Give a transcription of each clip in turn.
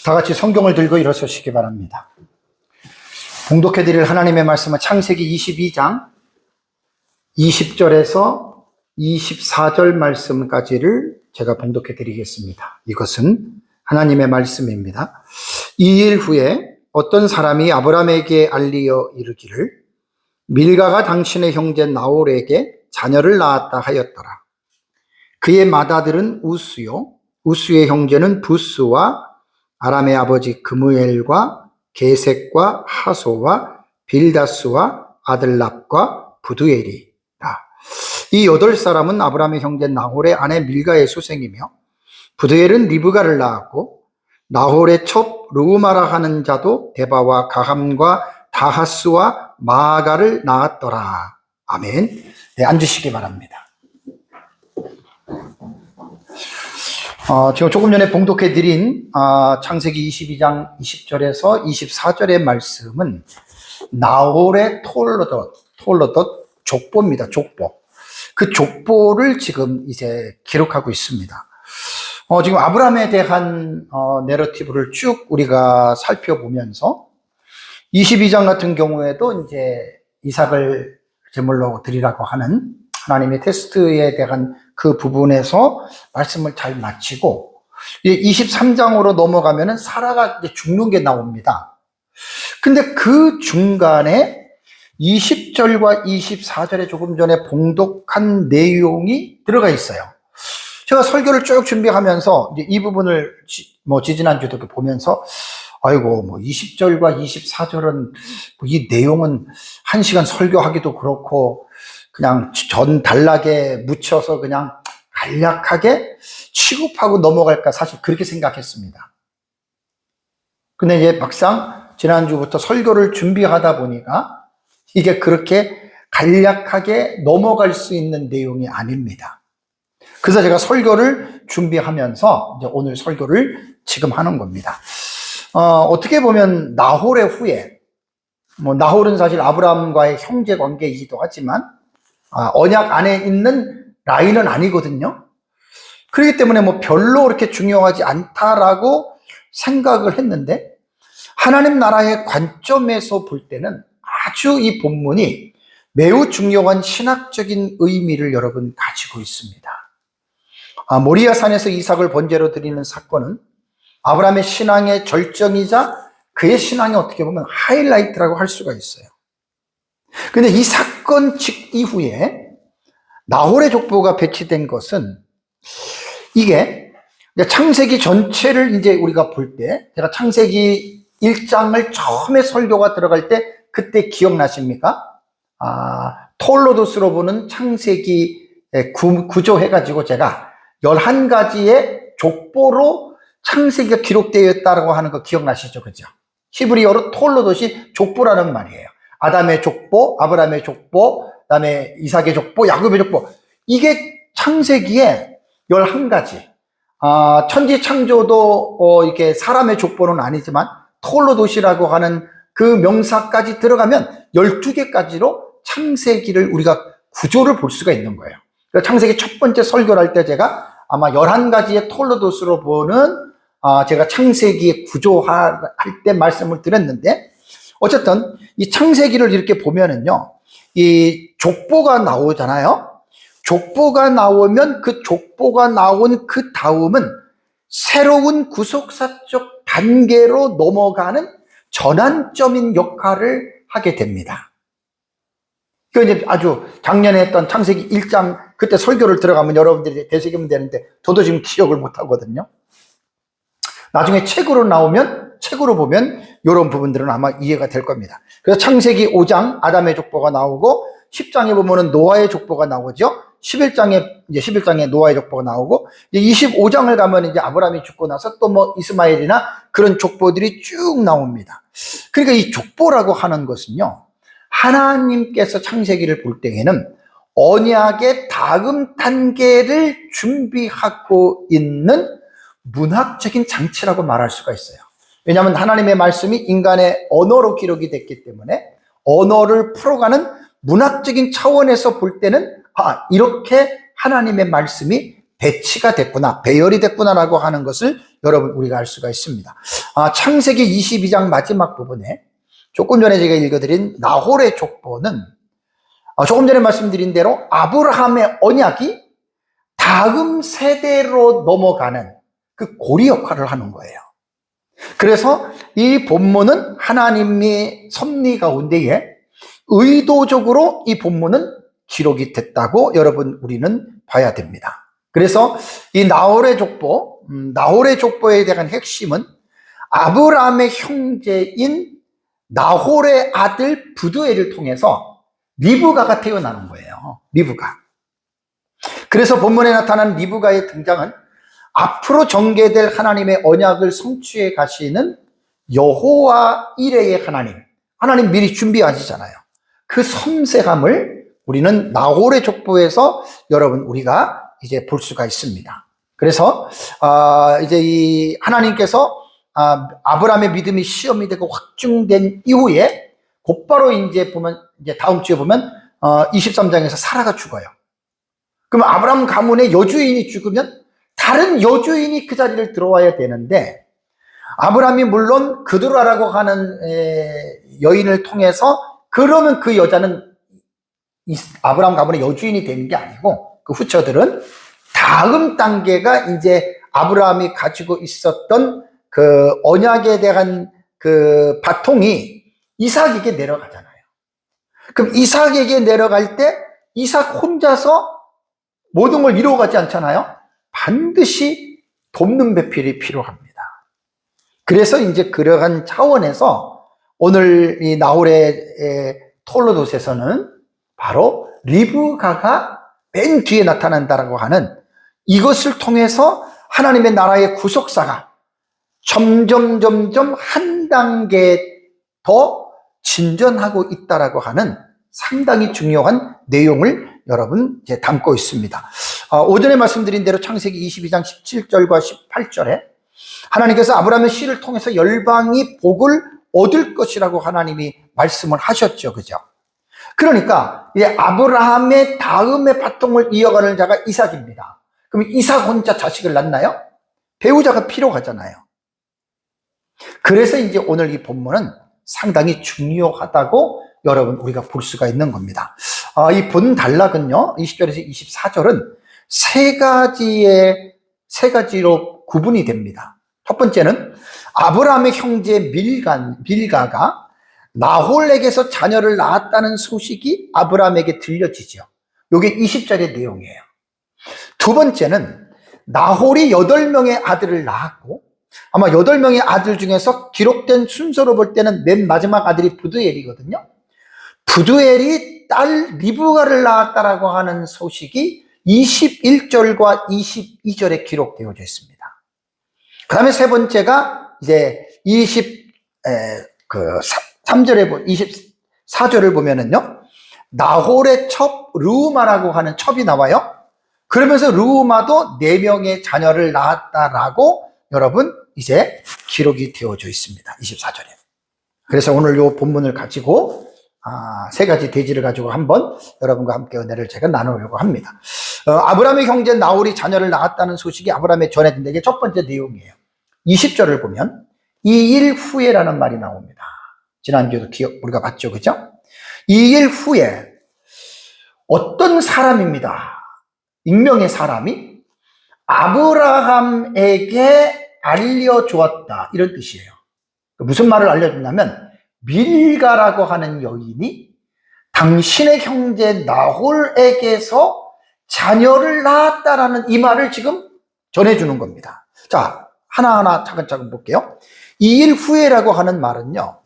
다 같이 성경을 들고 일어서시기 바랍니다. 봉독해 드릴 하나님의 말씀은 창세기 22장 20절에서 24절 말씀까지를 제가 봉독해 드리겠습니다. 이것은 하나님의 말씀입니다. 2일 후에 어떤 사람이 아브라함에게 알리어 이르기를 밀가가 당신의 형제 나홀에게 자녀를 낳았다 하였더라. 그의 맏아들은 우스요, 우스의 형제는 부스와 아람의 아버지 그무엘과 게색과 하소와 빌다스와 아들랍과 부두엘이다. 이 8사람은 아브라함의 형제 나홀의 아내 밀가의 소생이며 부두엘은 리브가를 낳았고 나홀의 첩 르우마라 하는 자도 데바와 가함과 다하스와 마아가를 낳았더라. 아멘. 네, 앉으시기 바랍니다. 지금 조금 전에 봉독해 드린 창세기 22장 20절에서 24절의 말씀은 나홀의 톨러덧 족보입니다. 족보. 그 족보를 지금 이제 기록하고 있습니다. 지금 아브라함에 대한 내러티브를 쭉 우리가 살펴보면서 22장 같은 경우에도 이제 이삭을 제물로 드리라고 하는 하나님의 테스트에 대한 그 부분에서 말씀을 잘 마치고 23장으로 넘어가면은 사라가 이제 죽는 게 나옵니다. 근데 그 중간에 20절과 24절에 조금 전에 봉독한 내용이 들어가 있어요. 제가 설교를 쭉 준비하면서 이제 이 부분을 지지난주도 보면서 아이고 20절과 24절은 이 내용은 1시간 설교하기도 그렇고 그냥 전 단락에 묻혀서 그냥 간략하게 취급하고 넘어갈까 사실 그렇게 생각했습니다. 근데 이제 막상 지난주부터 설교를 준비하다 보니까 이게 그렇게 간략하게 넘어갈 수 있는 내용이 아닙니다. 그래서 제가 설교를 준비하면서 이제 오늘 설교를 지금 하는 겁니다. 어떻게 보면 나홀의 후예, 나홀은 사실 아브라함과의 형제 관계이기도 하지만 언약 안에 있는 라인은 아니거든요. 그렇기 때문에 별로 그렇게 중요하지 않다라고 생각을 했는데 하나님 나라의 관점에서 볼 때는 아주 이 본문이 매우 중요한 신학적인 의미를 여러분 가지고 있습니다. 모리아 산에서 이삭을 번제로 드리는 사건은 아브라함의 신앙의 절정이자 그의 신앙이 어떻게 보면 하이라이트라고 할 수가 있어요. 근데 이 사건 이후에 나홀의 족보가 배치된 것은 이게 창세기 전체를 이제 우리가 볼 때 제가 창세기 1장을 처음에 설교가 들어갈 때 그때 기억나십니까? 톨로도스로 보는 창세기 구조해가지고 제가 11가지의 족보로 창세기가 기록되어 있다고 하는 거 기억나시죠? 그죠? 히브리어로 톨로도시 족보라는 말이에요. 아담의 족보, 아브라함의 족보, 그다음에 이삭의 족보, 야곱의 족보. 이게 창세기에 11가지. 천지 창조도 이렇게 사람의 족보는 아니지만 톨로도시라고 하는 그 명사까지 들어가면 12개까지로 창세기를 우리가 구조를 볼 수가 있는 거예요. 그래서 창세기 첫 번째 설교를 할 때 제가 아마 11가지의 톨로도스로 보는 제가 창세기 구조할 때 말씀을 드렸는데 어쨌든 이 창세기를 이렇게 보면은요, 이 족보가 나오잖아요. 족보가 나오면 그 족보가 나온 그 다음은 새로운 구속사적 단계로 넘어가는 전환점인 역할을 하게 됩니다. 그 이제 아주 작년에 했던 창세기 1장 그때 설교를 들어가면 여러분들이 되새기면 되는데 저도 지금 기억을 못 하거든요. 나중에 책으로 나오면 책으로 보면 이런 부분들은 아마 이해가 될 겁니다. 그래서 창세기 5장 아담의 족보가 나오고 10장에 보면은 노아의 족보가 나오죠. 11장에 노아의 족보가 나오고 이제 25장을 가면 이제 아브라함이 죽고 나서 또 이스마엘이나 그런 족보들이 쭉 나옵니다. 그러니까 이 족보라고 하는 것은요, 하나님께서 창세기를 볼 때에는 언약의 다음 단계를 준비하고 있는 문학적인 장치라고 말할 수가 있어요. 왜냐하면 하나님의 말씀이 인간의 언어로 기록이 됐기 때문에 언어를 풀어가는 문학적인 차원에서 볼 때는 이렇게 하나님의 말씀이 배치가 됐구나, 배열이 됐구나라고 하는 것을 여러분 우리가 알 수가 있습니다. 창세기 22장 마지막 부분에 조금 전에 제가 읽어드린 나홀의 족보는 조금 전에 말씀드린 대로 아브라함의 언약이 다음 세대로 넘어가는 그 고리 역할을 하는 거예요. 그래서 이 본문은 하나님의 섭리 가운데에 의도적으로 이 본문은 기록이 됐다고 여러분 우리는 봐야 됩니다. 그래서 이 나홀의 족보에 대한 핵심은 아브라함의 형제인 나홀의 아들 부두엘을 통해서 리브가가 태어나는 거예요. 리브가. 그래서 본문에 나타난 리브가의 등장은 앞으로 전개될 하나님의 언약을 성취해 가시는 여호와 이레의 하나님 미리 준비하시잖아요. 그 섬세함을 우리는 나홀의 족보에서 여러분 우리가 이제 볼 수가 있습니다. 그래서 이제 이 하나님께서 아브라함의 믿음이 시험이 되고 확증된 이후에 곧바로 이제 다음 주에 보면 23장에서 사라가 죽어요. 그럼 아브라함 가문의 여주인이 죽으면 다른 여주인이 그 자리를 들어와야 되는데, 아브라함이 물론 그드라라고 하는 여인을 통해서, 그러면 그 여자는 아브라함 가문의 여주인이 되는 게 아니고, 그 후처들은 다음 단계가 이제 아브라함이 가지고 있었던 그 언약에 대한 그 바통이 이삭에게 내려가잖아요. 그럼 이삭에게 내려갈 때 이삭 혼자서 모든 걸 이루어가지 않잖아요. 반드시 돕는 배필이 필요합니다. 그래서 이제 그러한 차원에서 오늘 이 나홀의 톨로도스에서는 바로 리브가가 맨 뒤에 나타난다라고 하는, 이것을 통해서 하나님의 나라의 구속사가 점점 한 단계 더 진전하고 있다라고 하는 상당히 중요한 내용을 여러분 이제 담고 있습니다. 오전에 말씀드린 대로 창세기 22장 17절과 18절에 하나님께서 아브라함의 씨를 통해서 열방이 복을 얻을 것이라고 하나님이 말씀을 하셨죠. 그죠? 그러니까 이제 아브라함의 다음의 바통을 이어가는 자가 이삭입니다. 그럼 이삭 혼자 자식을 낳나요? 배우자가 필요하잖아요. 그래서 이제 오늘 이 본문은 상당히 중요하다고 여러분 우리가 볼 수가 있는 겁니다. 이 본 단락은요, 20절에서 24절은 세 가지로 구분이 됩니다. 첫 번째는 아브라함의 형제 밀가가 나홀에게서 자녀를 낳았다는 소식이 아브라함에게 들려지죠. 이게 20절의 내용이에요. 두 번째는 나홀이 8명의 아들을 낳았고, 아마 8명의 아들 중에서 기록된 순서로 볼 때는 맨 마지막 아들이 부두엘이거든요. 부두엘이 딸 리브가를 낳았다라고 하는 소식이 21절과 22절에 기록되어져 있습니다. 그 다음에 세 번째가 이제 24절을 보면은요, 나홀의 첩 르우마라고 하는 첩이 나와요. 그러면서 르우마도 4명의 자녀를 낳았다라고 여러분 이제 기록이 되어져 있습니다. 24절에. 그래서 오늘 이 본문을 가지고 세 가지 대지를 가지고 한번 여러분과 함께 은혜를 제가 나누려고 합니다. 아브라함의 형제 나홀이 자녀를 낳았다는 소식이 아브라함에 전해진다. 이게 첫 번째 내용이에요. 20절을 보면 2일 후에라는 말이 나옵니다. 지난주에도 우리가 봤죠, 그죠? 2일 후에 어떤 사람입니다. 익명의 사람이 아브라함에게 알려주었다, 이런 뜻이에요. 무슨 말을 알려줬냐면, 밀가라고 하는 여인이 당신의 형제 나홀에게서 자녀를 낳았다라는 이 말을 지금 전해주는 겁니다. 자, 하나하나 차근차근 볼게요. 2일 후에라고 하는 말은요,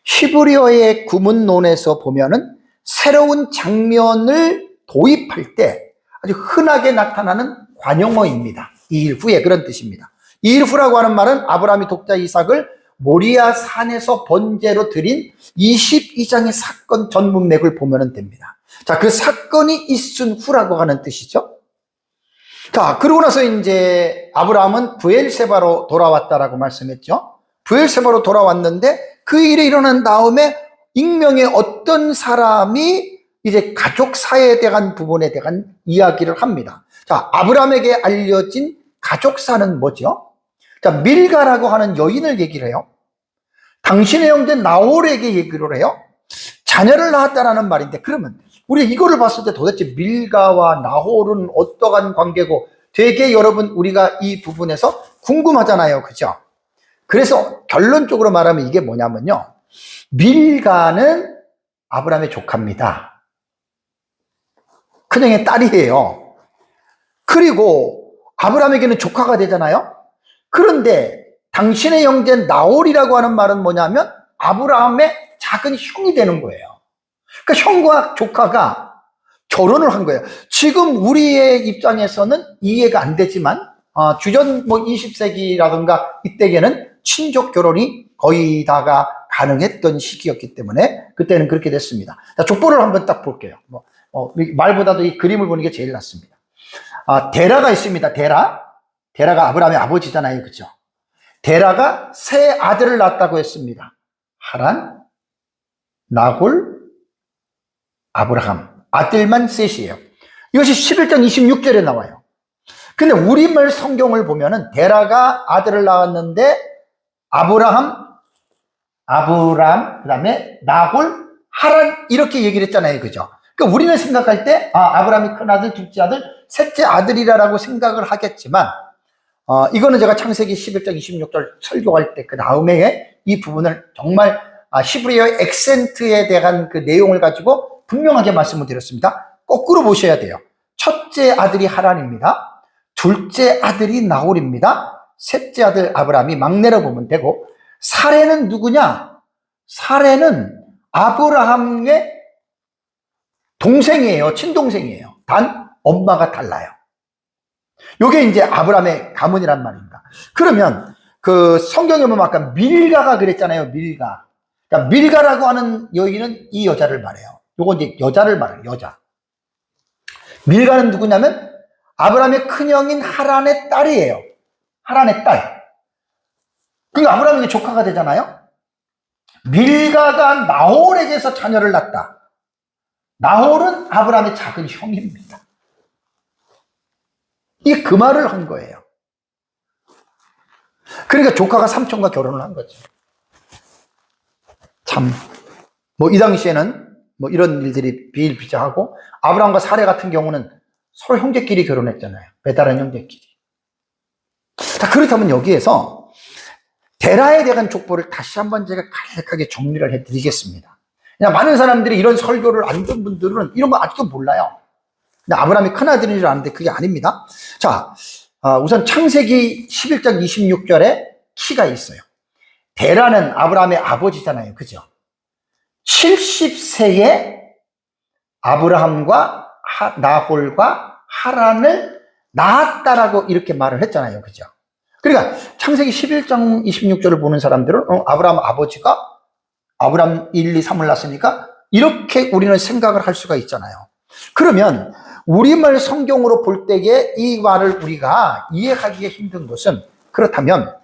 히브리어의 구문론에서 보면은 새로운 장면을 도입할 때 아주 흔하게 나타나는 관용어입니다. 2일 후에, 그런 뜻입니다. 2일 후라고 하는 말은 아브라함이 독자 이삭을 모리아 산에서 번제로 드린 22장의 사건 전문맥을 보면 됩니다. 자, 그 사건이 있은 후라고 하는 뜻이죠. 자, 그러고 나서 이제 아브라함은 브엘세바로 돌아왔다라고 말씀했죠. 브엘세바로 돌아왔는데 그 일이 일어난 다음에 익명의 어떤 사람이 이제 가족사에 대한 부분에 대한 이야기를 합니다. 자, 아브라함에게 알려진 가족사는 뭐죠? 자, 밀가라고 하는 여인을 얘기를 해요. 당신의 형제 나홀에게 얘기를 해요. 자녀를 낳았다라는 말인데, 그러면 우리 이거를 봤을 때 도대체 밀가와 나홀은 어떠한 관계고, 되게 여러분 우리가 이 부분에서 궁금하잖아요. 그죠? 그래서 결론적으로 말하면 이게 뭐냐면요, 밀가는 아브라함의 조카입니다. 큰형의 딸이에요. 그리고 아브라함에게는 조카가 되잖아요. 그런데 당신의 형제 나홀이라고 하는 말은 뭐냐면 아브라함의 작은 형이 되는 거예요. 그러니까 형과 조카가 결혼을 한 거예요. 지금 우리의 입장에서는 이해가 안 되지만 주전 20세기라든가 이때에는 친족 결혼이 거의 다가 가능했던 시기였기 때문에 그때는 그렇게 됐습니다. 자, 족보를 한번 딱 볼게요. 말보다도 이 그림을 보는 게 제일 낫습니다. 데라가 있습니다. 데라가 아브라함의 아버지잖아요. 그죠? 데라가 세 아들을 낳았다고 했습니다. 하란, 나홀, 아브라함. 아들만 셋이에요. 이것이 11장 26절에 나와요. 근데 우리말 성경을 보면은 데라가 아들을 낳았는데 아브라함, 그 다음에 나홀, 하란 이렇게 얘기를 했잖아요. 그죠? 그러니까 우리는 생각할 때 아브라함이 큰아들, 둘째 아들, 셋째 아들이라고 생각을 하겠지만 이거는 제가 창세기 11장 26절 설교할 때 그 다음에 이 부분을 정말 히브리어 액센트에 대한 그 내용을 가지고 분명하게 말씀을 드렸습니다. 거꾸로 보셔야 돼요. 첫째 아들이 하란입니다. 둘째 아들이 나홀입니다. 셋째 아들 아브라함이 막내로 보면 되고, 사레는 누구냐? 사레는 아브라함의 동생이에요. 친동생이에요. 단 엄마가 달라요. 요게 이제 아브라함의 가문이란 말입니다. 그러면 그 성경에 보면 아까 밀가가 그랬잖아요. 밀가. 그러니까 밀가라고 하는 여인은 이 여자를 말해요. 요거 이제 여자를 말해요. 여자. 밀가는 누구냐면 아브라함의 큰형인 하란의 딸이에요. 하란의 딸. 그러니까 아브라함에게 조카가 되잖아요. 밀가가 나홀에게서 자녀를 낳았다. 나홀은 아브라함의 작은 형입니다. 이게 그 말을 한 거예요. 그러니까 조카가 삼촌과 결혼을 한 거죠. 참, 이 당시에는 이런 일들이 비일비재하고, 아브라함과 사레 같은 경우는 서로 형제끼리 결혼했잖아요. 배다른 형제끼리. 자, 그렇다면 여기에서 데라에 대한 족보를 다시 한번 제가 간략하게 정리를 해드리겠습니다. 그냥 많은 사람들이 이런 설교를 안 듣는 분들은 이런 거 아직도 몰라요. 아브라함이 큰아들인 줄 아는데 그게 아닙니다. 자, 우선 창세기 11장 26절에 키가 있어요. 데라는 아브라함의 아버지잖아요. 그죠? 70세에 아브라함과 나홀과 하란을 낳았다라고 이렇게 말을 했잖아요. 그죠? 그러니까 창세기 11장 26절을 보는 사람들은 아브라함 아버지가 아브라함 1, 2, 3을 낳았으니까 이렇게 우리는 생각을 할 수가 있잖아요. 그러면 우리말 성경으로 볼 때에 이 말을 우리가 이해하기가 힘든 것은, 그렇다면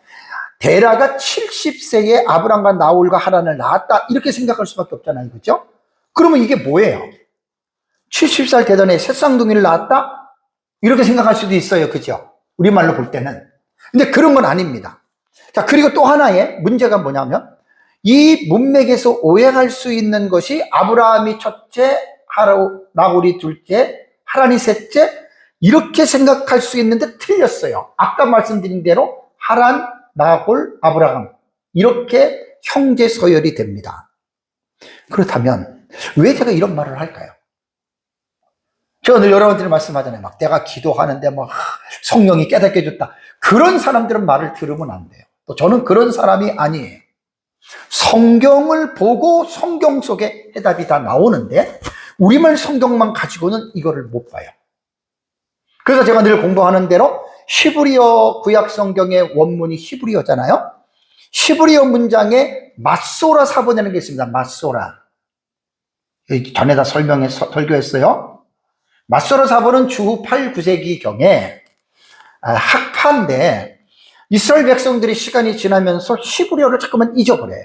데라가 70세에 아브람과 나홀과 하란을 낳았다 이렇게 생각할 수밖에 없잖아요. 그죠? 그러면 이게 뭐예요? 70살 되던 애 새쌍둥이를 낳았다? 이렇게 생각할 수도 있어요. 그죠? 우리말로 볼 때는. 근데 그런 건 아닙니다. 자, 그리고 또 하나의 문제가 뭐냐면, 이 문맥에서 오해할 수 있는 것이 아브라함이 첫째, 나홀이 둘째, 하란이 셋째, 이렇게 생각할 수 있는데 틀렸어요. 아까 말씀드린 대로 하란, 나홀, 아브라함 이렇게 형제 서열이 됩니다. 그렇다면 왜 제가 이런 말을 할까요? 제가 늘 여러분들이 말씀하잖아요. 내가 기도하는데 성령이 깨닫게 해줬다. 그런 사람들은 말을 들으면 안 돼요. 또 저는 그런 사람이 아니에요. 성경을 보고 성경 속에 해답이 다 나오는데 우리말 성경만 가지고는 이거를 못 봐요. 그래서 제가 늘 공부하는 대로 히브리어 구약 성경의 원문이 히브리어잖아요. 히브리어 문장에 맞소라 사본이라는 게 있습니다. 맞소라. 전에다 설교했어요. 맞소라 사본은 주후 8, 9세기경에 학파인데 이스라엘 백성들이 시간이 지나면서 히브리어를 자꾸만 잊어버려요.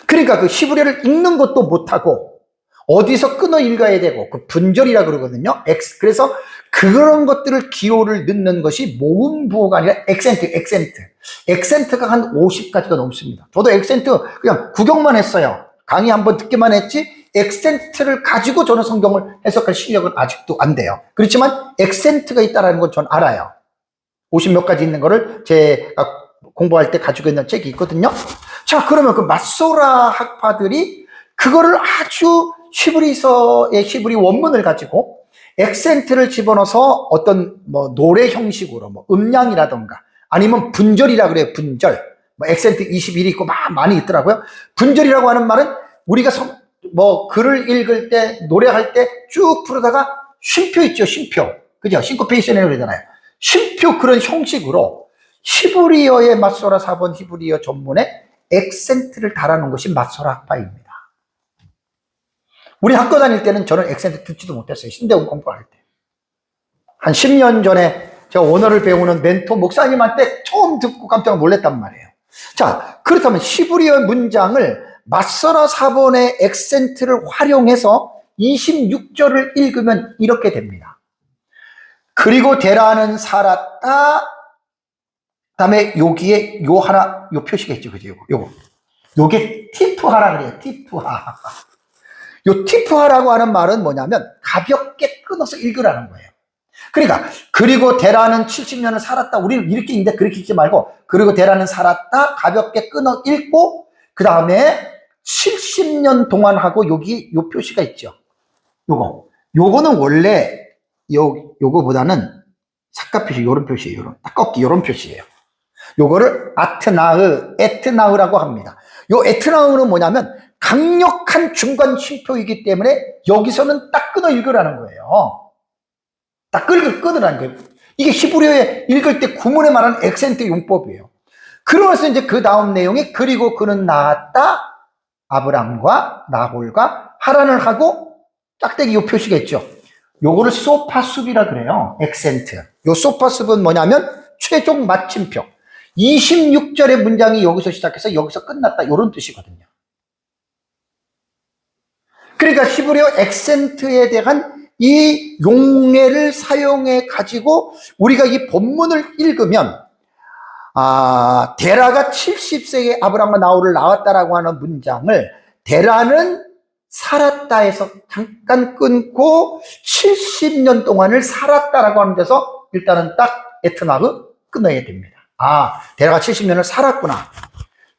그러니까 그 히브리어를 읽는 것도 못하고 어디서 끊어 읽어야 되고 그 분절이라 그러거든요. 그래서 그런 것들을 기호를 넣는 것이 모음 부호가 아니라 엑센트가 한 50가지가 넘습니다. 저도 엑센트 그냥 구경만 했어요. 강의 한번 듣기만 했지 엑센트를 가지고 저는 성경을 해석할 실력은 아직도 안 돼요. 그렇지만 엑센트가 있다는 건 전 알아요. 50 몇 가지 있는 거를 제가 공부할 때 가지고 있는 책이 있거든요. 자, 그러면 그 맛소라 학파들이 그거를 아주 히브리서의 히브리 원문을 가지고 액센트를 집어넣어서 어떤 뭐 노래 형식으로 뭐 음량이라던가 아니면 분절이라 그래요. 분절. 뭐 액센트 21이 있고 많이 있더라고요. 분절이라고 하는 말은 우리가 뭐 글을 읽을 때 노래할 때 쭉 부르다가 쉼표 있죠. 쉼표. 그죠? 싱코페이션이라고 그러잖아요. 쉼표 그런 형식으로 히브리어의 맛소라 4번 히브리어 전문에 액센트를 달아놓은 것이 맛소라 학파입니다. 우리 학교 다닐 때는 저는 액센트 듣지도 못했어요. 신대원 공부할 때. 한 10년 전에 제가 원어를 배우는 멘토 목사님한테 처음 듣고 깜짝 놀랐단 말이에요. 자, 그렇다면 히브리어 문장을 맛소라 4번의 액센트를 활용해서 26절을 읽으면 이렇게 됩니다. 그리고 데라는 살았다. 그 다음에 여기에 요 표시가 있죠. 그죠? 요게 티프하라 그래요. 티프하. 요 티프하라고 하는 말은 뭐냐면 가볍게 끊어서 읽으라는 거예요. 그러니까 그리고 데라는 70년을 살았다. 우리는 이렇게 읽는데 그렇게 읽지 말고 그리고 데라는 살았다. 가볍게 끊어 읽고 그 다음에 70년 동안 하고 여기 요 표시가 있죠. 요거는 원래 요거보다는 삭가 표시 요런 표시예요. 요런 꺾기 요런 표시예요. 요거를 에트나흐라고 합니다. 요 에트나흐는 뭐냐면 강력한 중간 쉼표이기 때문에 여기서는 딱 끊어 읽으라는 거예요. 딱 끊으라는 거예요. 이게 히브리어에 읽을 때 구문에 말하는 액센트 용법이에요. 그러면서 이제 그 다음 내용이 그리고 그는 낳았다. 아브람과 나홀과 하란을 하고 짝대기 요 표시가 있죠. 요거를 소파숲이라 그래요. 액센트. 요 소파숲은 뭐냐면 최종 마침표. 26절의 문장이 여기서 시작해서 여기서 끝났다. 요런 뜻이거든요. 그러니까 히브리어 액센트에 대한 이 용례를 사용해 가지고 우리가 이 본문을 읽으면 데라가 70세에 아브람과 나홀을 낳았다라고 하는 문장을 데라는 살았다에서 잠깐 끊고 70년 동안을 살았다라고 하는 데서 일단은 딱 에트나흐 끊어야 됩니다. 데라가 70년을 살았구나.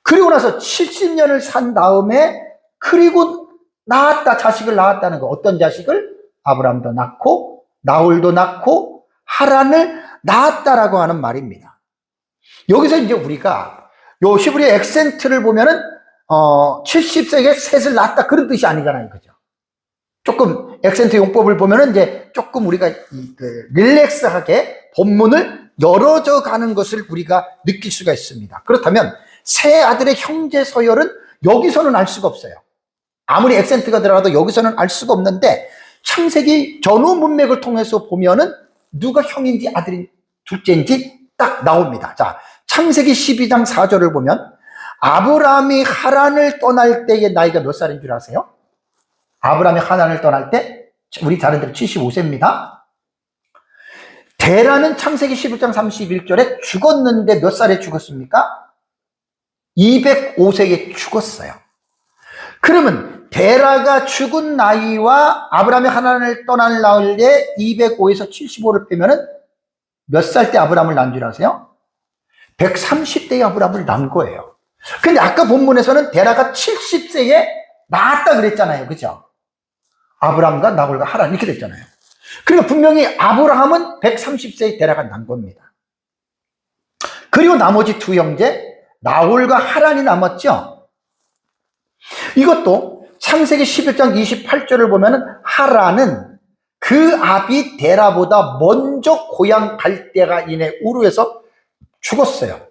그리고 나서 70년을 산 다음에 그리고 낳았다, 자식을 낳았다는 거. 어떤 자식을? 아브람도 낳고 나홀도 낳고 하란을 낳았다라고 하는 말입니다. 여기서 이제 우리가 요 히브리 액센트를 보면은 70세에 셋을 낳았다 그런 뜻이 아니잖아요. 그죠? 조금 액센트 용법을 보면은 이제 조금 우리가 릴렉스하게 본문을 열어져 가는 것을 우리가 느낄 수가 있습니다. 그렇다면 세 아들의 형제 서열은 여기서는 알 수가 없어요. 아무리 액센트가 들어가도 여기서는 알 수가 없는데 창세기 전후 문맥을 통해서 보면은 누가 형인지 아들인 둘째인지 딱 나옵니다. 자, 창세기 12장 4절을 보면 아브라함이 하란을 떠날 때의 나이가 몇 살인 줄 아세요? 아브라함이 하란을 떠날 때 우리 자녀들 75세입니다. 데라는 창세기 11장 31절에 죽었는데 몇 살에 죽었습니까? 205세에 죽었어요. 그러면 데라가 죽은 나이와 아브라함이 하란을 떠날 나이에 205에서 75를 빼면은 몇 살 때 아브라함을 낳은 줄 아세요? 130대에 아브라함을 낳은 거예요. 근데 아까 본문에서는 데라가 70세에 낳았다 그랬잖아요. 그죠? 아브라함과 나홀과 하란 이렇게 됐잖아요. 그러니까 분명히 아브라함은 130세에 데라가 난 겁니다. 그리고 나머지 두 형제 나홀과 하란이 남았죠. 이것도 창세기 11장 28절을 보면은 하란은 그 아비 데라보다 먼저 고향 갈대아인의 우르에서 죽었어요.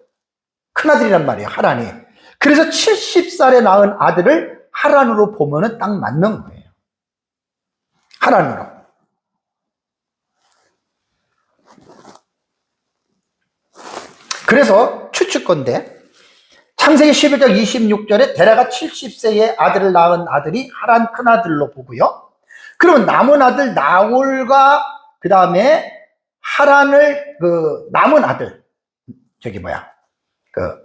큰아들이란 말이에요. 하란이. 그래서 70살에 낳은 아들을 하란으로 보면은 딱 맞는 거예요. 하란으로. 그래서 추측건데 창세기 11장 26절에 데라가 70세에 아들을 낳은 아들이 하란 큰아들로 보고요. 그러면 남은 아들 나홀과 그 다음에 하란을 남은 아들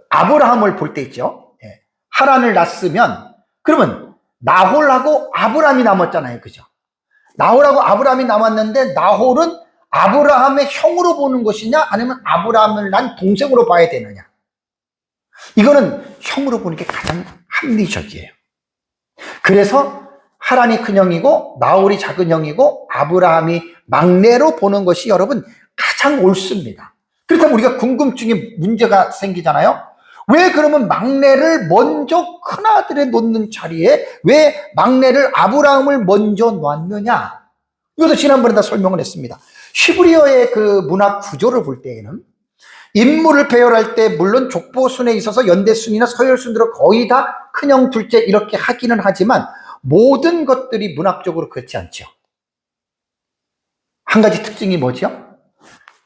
아브라함을 볼 때 있죠. 예. 하란을 낳았으면 그러면 나홀하고 아브라함이 남았잖아요. 그죠? 나홀하고 아브라함이 남았는데 나홀은 아브라함의 형으로 보는 것이냐 아니면 아브라함을 낳은 동생으로 봐야 되느냐. 이거는 형으로 보는 게 가장 합리적이에요. 그래서 하란이 큰 형이고 나홀이 작은 형이고 아브라함이 막내로 보는 것이 여러분 가장 옳습니다. 그렇다면 우리가 궁금증이 문제가 생기잖아요. 왜 그러면 막내를 먼저 큰아들에 놓는 자리에 왜 막내를 아브라함을 먼저 놨느냐. 이것도 지난번에 다 설명을 했습니다. 히브리어의 그 문학 구조를 볼 때에는 인물을 배열할 때 물론 족보순에 있어서 연대순이나 서열순으로 거의 다 큰형 둘째 이렇게 하기는 하지만 모든 것들이 문학적으로 그렇지 않죠. 한 가지 특징이 뭐죠?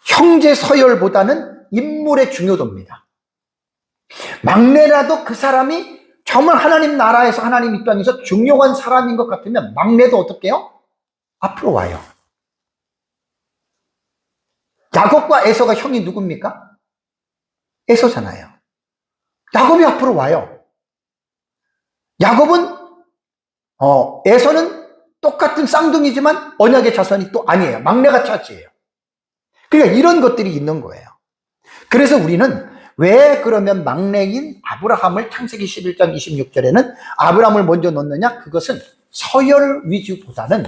형제 서열보다는 인물의 중요도입니다. 막내라도 그 사람이 정말 하나님 나라에서 하나님 입장에서 중요한 사람인 것 같으면 막내도 어떻게 해요? 앞으로 와요. 야곱과 에서가 형이 누굽니까? 에서잖아요. 야곱이 앞으로 와요. 야곱은 에서는 똑같은 쌍둥이지만 언약의 자손이 또 아니에요. 막내가 차지예요. 그러니까 이런 것들이 있는 거예요. 그래서 우리는 왜 그러면 막내인 아브라함을 창세기 11장 26절에는 아브라함을 먼저 넣느냐? 그것은 서열 위주보다는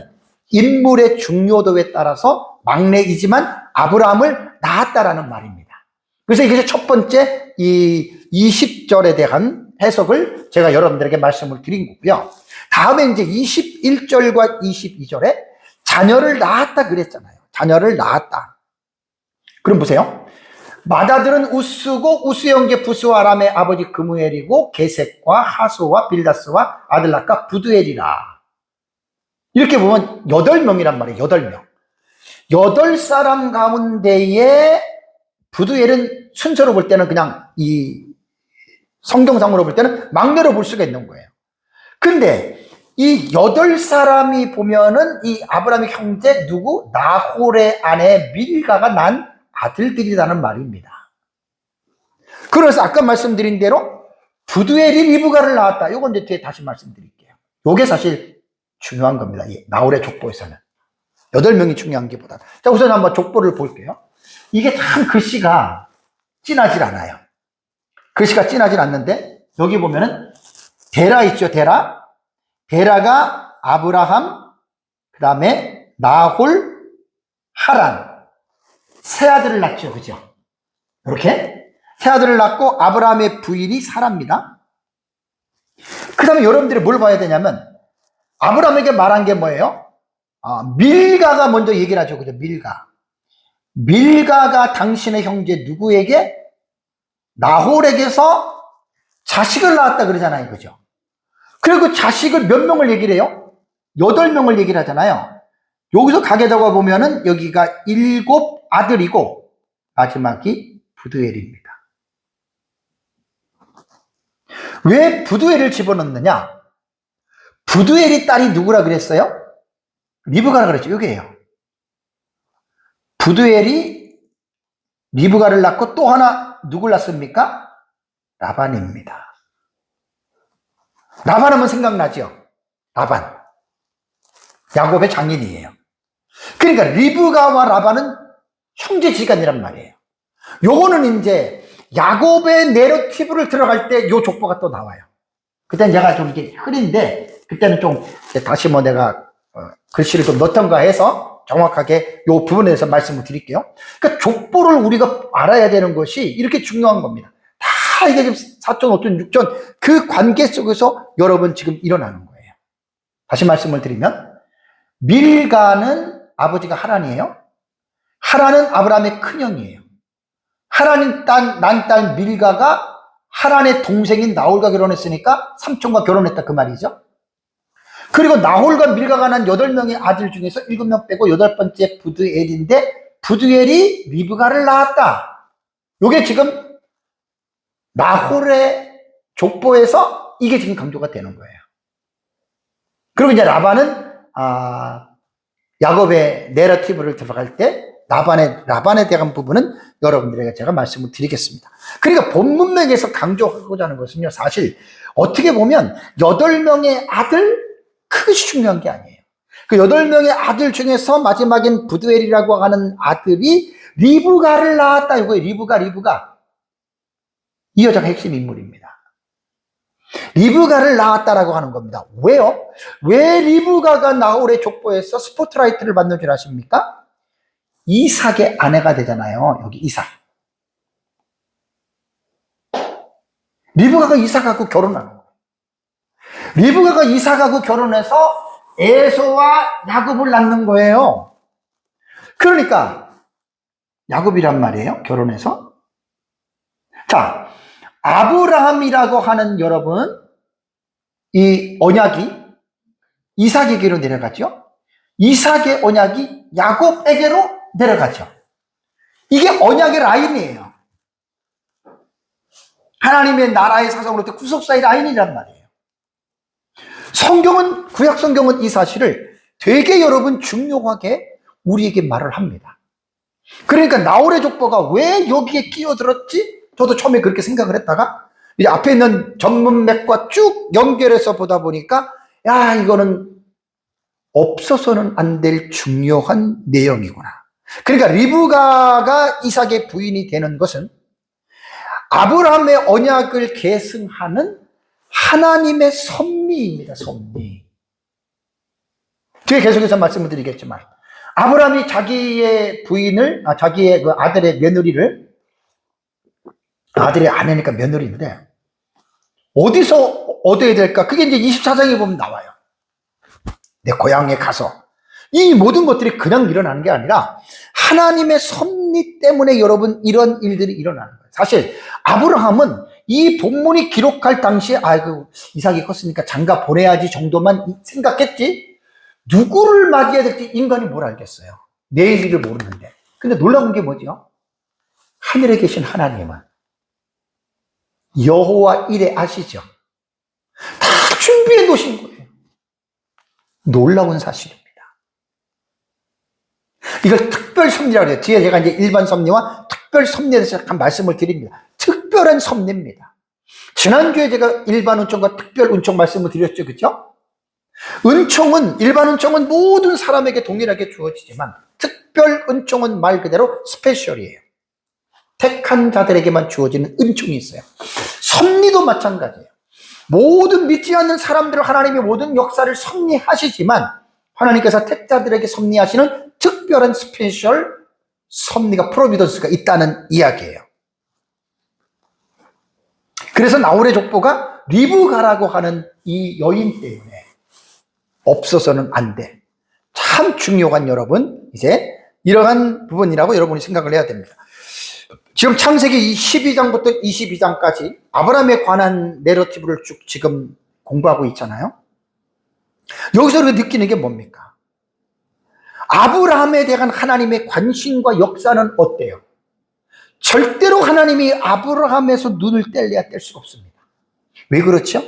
인물의 중요도에 따라서 막내이지만 아브라함을 낳았다라는 말입니다. 그래서 이것이 첫 번째 이 20절에 대한 해석을 제가 여러분들에게 말씀을 드린 거고요. 다음에 이제 21절과 22절에 자녀를 낳았다 그랬잖아요. 자녀를 낳았다. 그럼 보세요. 맏아들은 우스고 우스 형제 부스와 아람의 아버지 그무엘이고 게셋과 하소와 빌다스와 아들락과 부두엘이라. 이렇게 보면 8명이란 말이에요. 8명. 8사람 가운데에 부두엘은 순서로 볼 때는 그냥 이 성경상으로 볼 때는 막내로 볼 수가 있는 거예요. 근데 이 8사람이 보면은 이 아브라함의 형제 누구? 나홀의 아내 밀가가 난 아들들이라는 말입니다. 그래서 아까 말씀드린 대로 부두엘이 리브가를 낳았다. 요건 이제 뒤에 다시 말씀드릴게요. 요게 사실 중요한 겁니다. 이 나홀의 족보에서는. 8명이 중요한 게 보다. 자, 우선 한번 족보를 볼게요. 이게 참 글씨가 진하질 않아요. 글씨가 진하질 않는데 여기 보면은 데라 있죠. 데라가 아브라함, 그 다음에 나홀, 하란 세 아들을 낳죠. 그죠? 이렇게 세 아들을 낳고 아브라함의 부인이 사라입니다. 그 다음에 여러분들이 뭘 봐야 되냐면 아브라함에게 말한 게 뭐예요? 밀가가 먼저 얘기를 하죠. 그죠? 밀가가 당신의 형제 누구에게? 나홀에게서 자식을 낳았다 그러잖아요. 그죠? 그리고 자식을 몇 명을 얘기를 해요? 8명을 얘기를 하잖아요. 여기서 가게다가 보면은 여기가 7 아들이고 마지막이 부두엘입니다. 왜 부두엘을 집어넣느냐? 부두엘이 딸이 누구라 그랬어요? 리브가라 그랬죠. 여기에요. 부두엘이 리브가를 낳고 또 하나 누굴 낳습니까? 라반입니다. 라반 하면 생각나죠? 라반. 야곱의 장인이에요. 그러니까 리브가와 라반은 형제지간이란 말이에요. 요거는 이제 야곱의 내러티브를 들어갈 때 요 족보가 또 나와요. 그때는 제가 좀 이렇게 흐린데 그때는 좀 다시 뭐 내가 글씨를 좀 넣던가 해서 정확하게 요 부분에서 말씀을 드릴게요. 그러니까 족보를 우리가 알아야 되는 것이 이렇게 중요한 겁니다. 다 이게 지금 4천, 5천, 6천 그 관계 속에서 여러분 지금 일어나는 거예요. 다시 말씀을 드리면 밀가는 아버지가 하란이에요. 하란은 아브라함의 큰형이에요. 하란이 난 딸 밀가가 하란의 동생인 나홀과 결혼했으니까 삼촌과 결혼했다 그 말이죠. 그리고 나홀과 밀가가 난 8명의 아들 중에서 7명 빼고 8번째 부두엘인데 부두엘이 리브가를 낳았다. 요게 지금 나홀의 족보에서 이게 지금 강조가 되는 거예요. 그리고 이제 라반은 야곱의 내러티브를 들어갈 때 라반에 대한 부분은 여러분들에게 제가 말씀을 드리겠습니다. 그러니까 본문맥에서 강조하고자 하는 것은요, 사실 어떻게 보면 8명의 아들, 그것이 중요한 게 아니에요. 그 8명의 아들 중에서 마지막엔 부두엘이라고 하는 아들이 리브가를 낳았다, 이거예요. 리브가. 이 여자가 핵심 인물입니다. 리브가를 낳았다라고 하는 겁니다. 왜요? 왜 리브가가 나홀의 족보에서 스포트라이트를 받는 줄 아십니까? 이삭의 아내가 되잖아요. 여기 이삭. 리브가가 이삭하고 결혼하는 거예요. 리브가가 이삭하고 결혼해서 에서와 야곱을 낳는 거예요. 그러니까 야곱이란 말이에요. 결혼해서. 자, 아브라함이라고 하는 여러분, 이 언약이 이삭에게로 내려가죠. 이삭의 언약이 야곱에게로 내려가죠. 이게 언약의 라인이에요. 하나님의 나라의 사성으로부터 구속사의 라인이란 말이에요. 성경은, 구약 성경은 이 사실을 되게 여러분 중요하게 우리에게 말을 합니다. 그러니까 나홀의 족보가 왜 여기에 끼어들었지? 저도 처음에 그렇게 생각을 했다가 이제 앞에 있는 전문맥과 쭉 연결해서 보다 보니까 야, 이거는 없어서는 안 될 중요한 내용이구나. 그러니까 리브가가 이삭의 부인이 되는 것은 아브라함의 언약을 계승하는 하나님의 섭리입니다. 섭리. 뒤에 계속해서 말씀을 드리겠지만 아브라함이 자기의 부인을, 자기의 그 아들의 며느리를, 아들의 아내니까 며느리인데 어디서 얻어야 될까? 그게 이제 24장에 보면 나와요. 내 고향에 가서. 이 모든 것들이 그냥 일어나는 게 아니라 하나님의 섭리 때문에 여러분 이런 일들이 일어나는 거예요. 사실 아브라함은 이 본문이 기록할 당시에 아이고 이삭이 컸으니까 장가 보내야지 정도만 생각했지 누구를 맞이해야 될지 인간이 뭘 알겠어요. 내일 일을 모르는데. 근데 놀라운 게 뭐죠? 하늘에 계신 하나님은 여호와 이레 아시죠? 다 준비해 놓으신 거예요. 놀라운 사실입니다. 이걸 특별 섭리라고 해요. 뒤에 제가 이제 일반 섭리와 특별 섭리에 대해서 잠깐 말씀을 드립니다. 특별한 섭리입니다. 지난주에 제가 일반 은총과 특별 은총 말씀을 드렸죠. 그죠? 은총은, 일반 은총은 모든 사람에게 동일하게 주어지지만 특별 은총은 말 그대로 스페셜이에요. 택한 자들에게만 주어지는 은총이 있어요. 섭리도 마찬가지예요. 모든 믿지 않는 사람들을 하나님이 모든 역사를 섭리하시지만 하나님께서 택자들에게 섭리하시는 특별한 스페셜 섭리가 프로비던스가 있다는 이야기예요. 그래서 나홀의 족보가 리브가라고 하는 이 여인 때문에 없어서는 안 돼. 참 중요한 여러분 이제 이러한 부분이라고 여러분이 생각을 해야 됩니다. 지금 창세기 12장부터 22장까지 아브라함에 관한 내러티브를 쭉 지금 공부하고 있잖아요. 여기서 우리가 느끼는 게 뭡니까? 아브라함에 대한 하나님의 관심과 역사는 어때요? 절대로 하나님이 아브라함에서 눈을 뗄래야 뗄 수가 없습니다. 왜 그렇죠?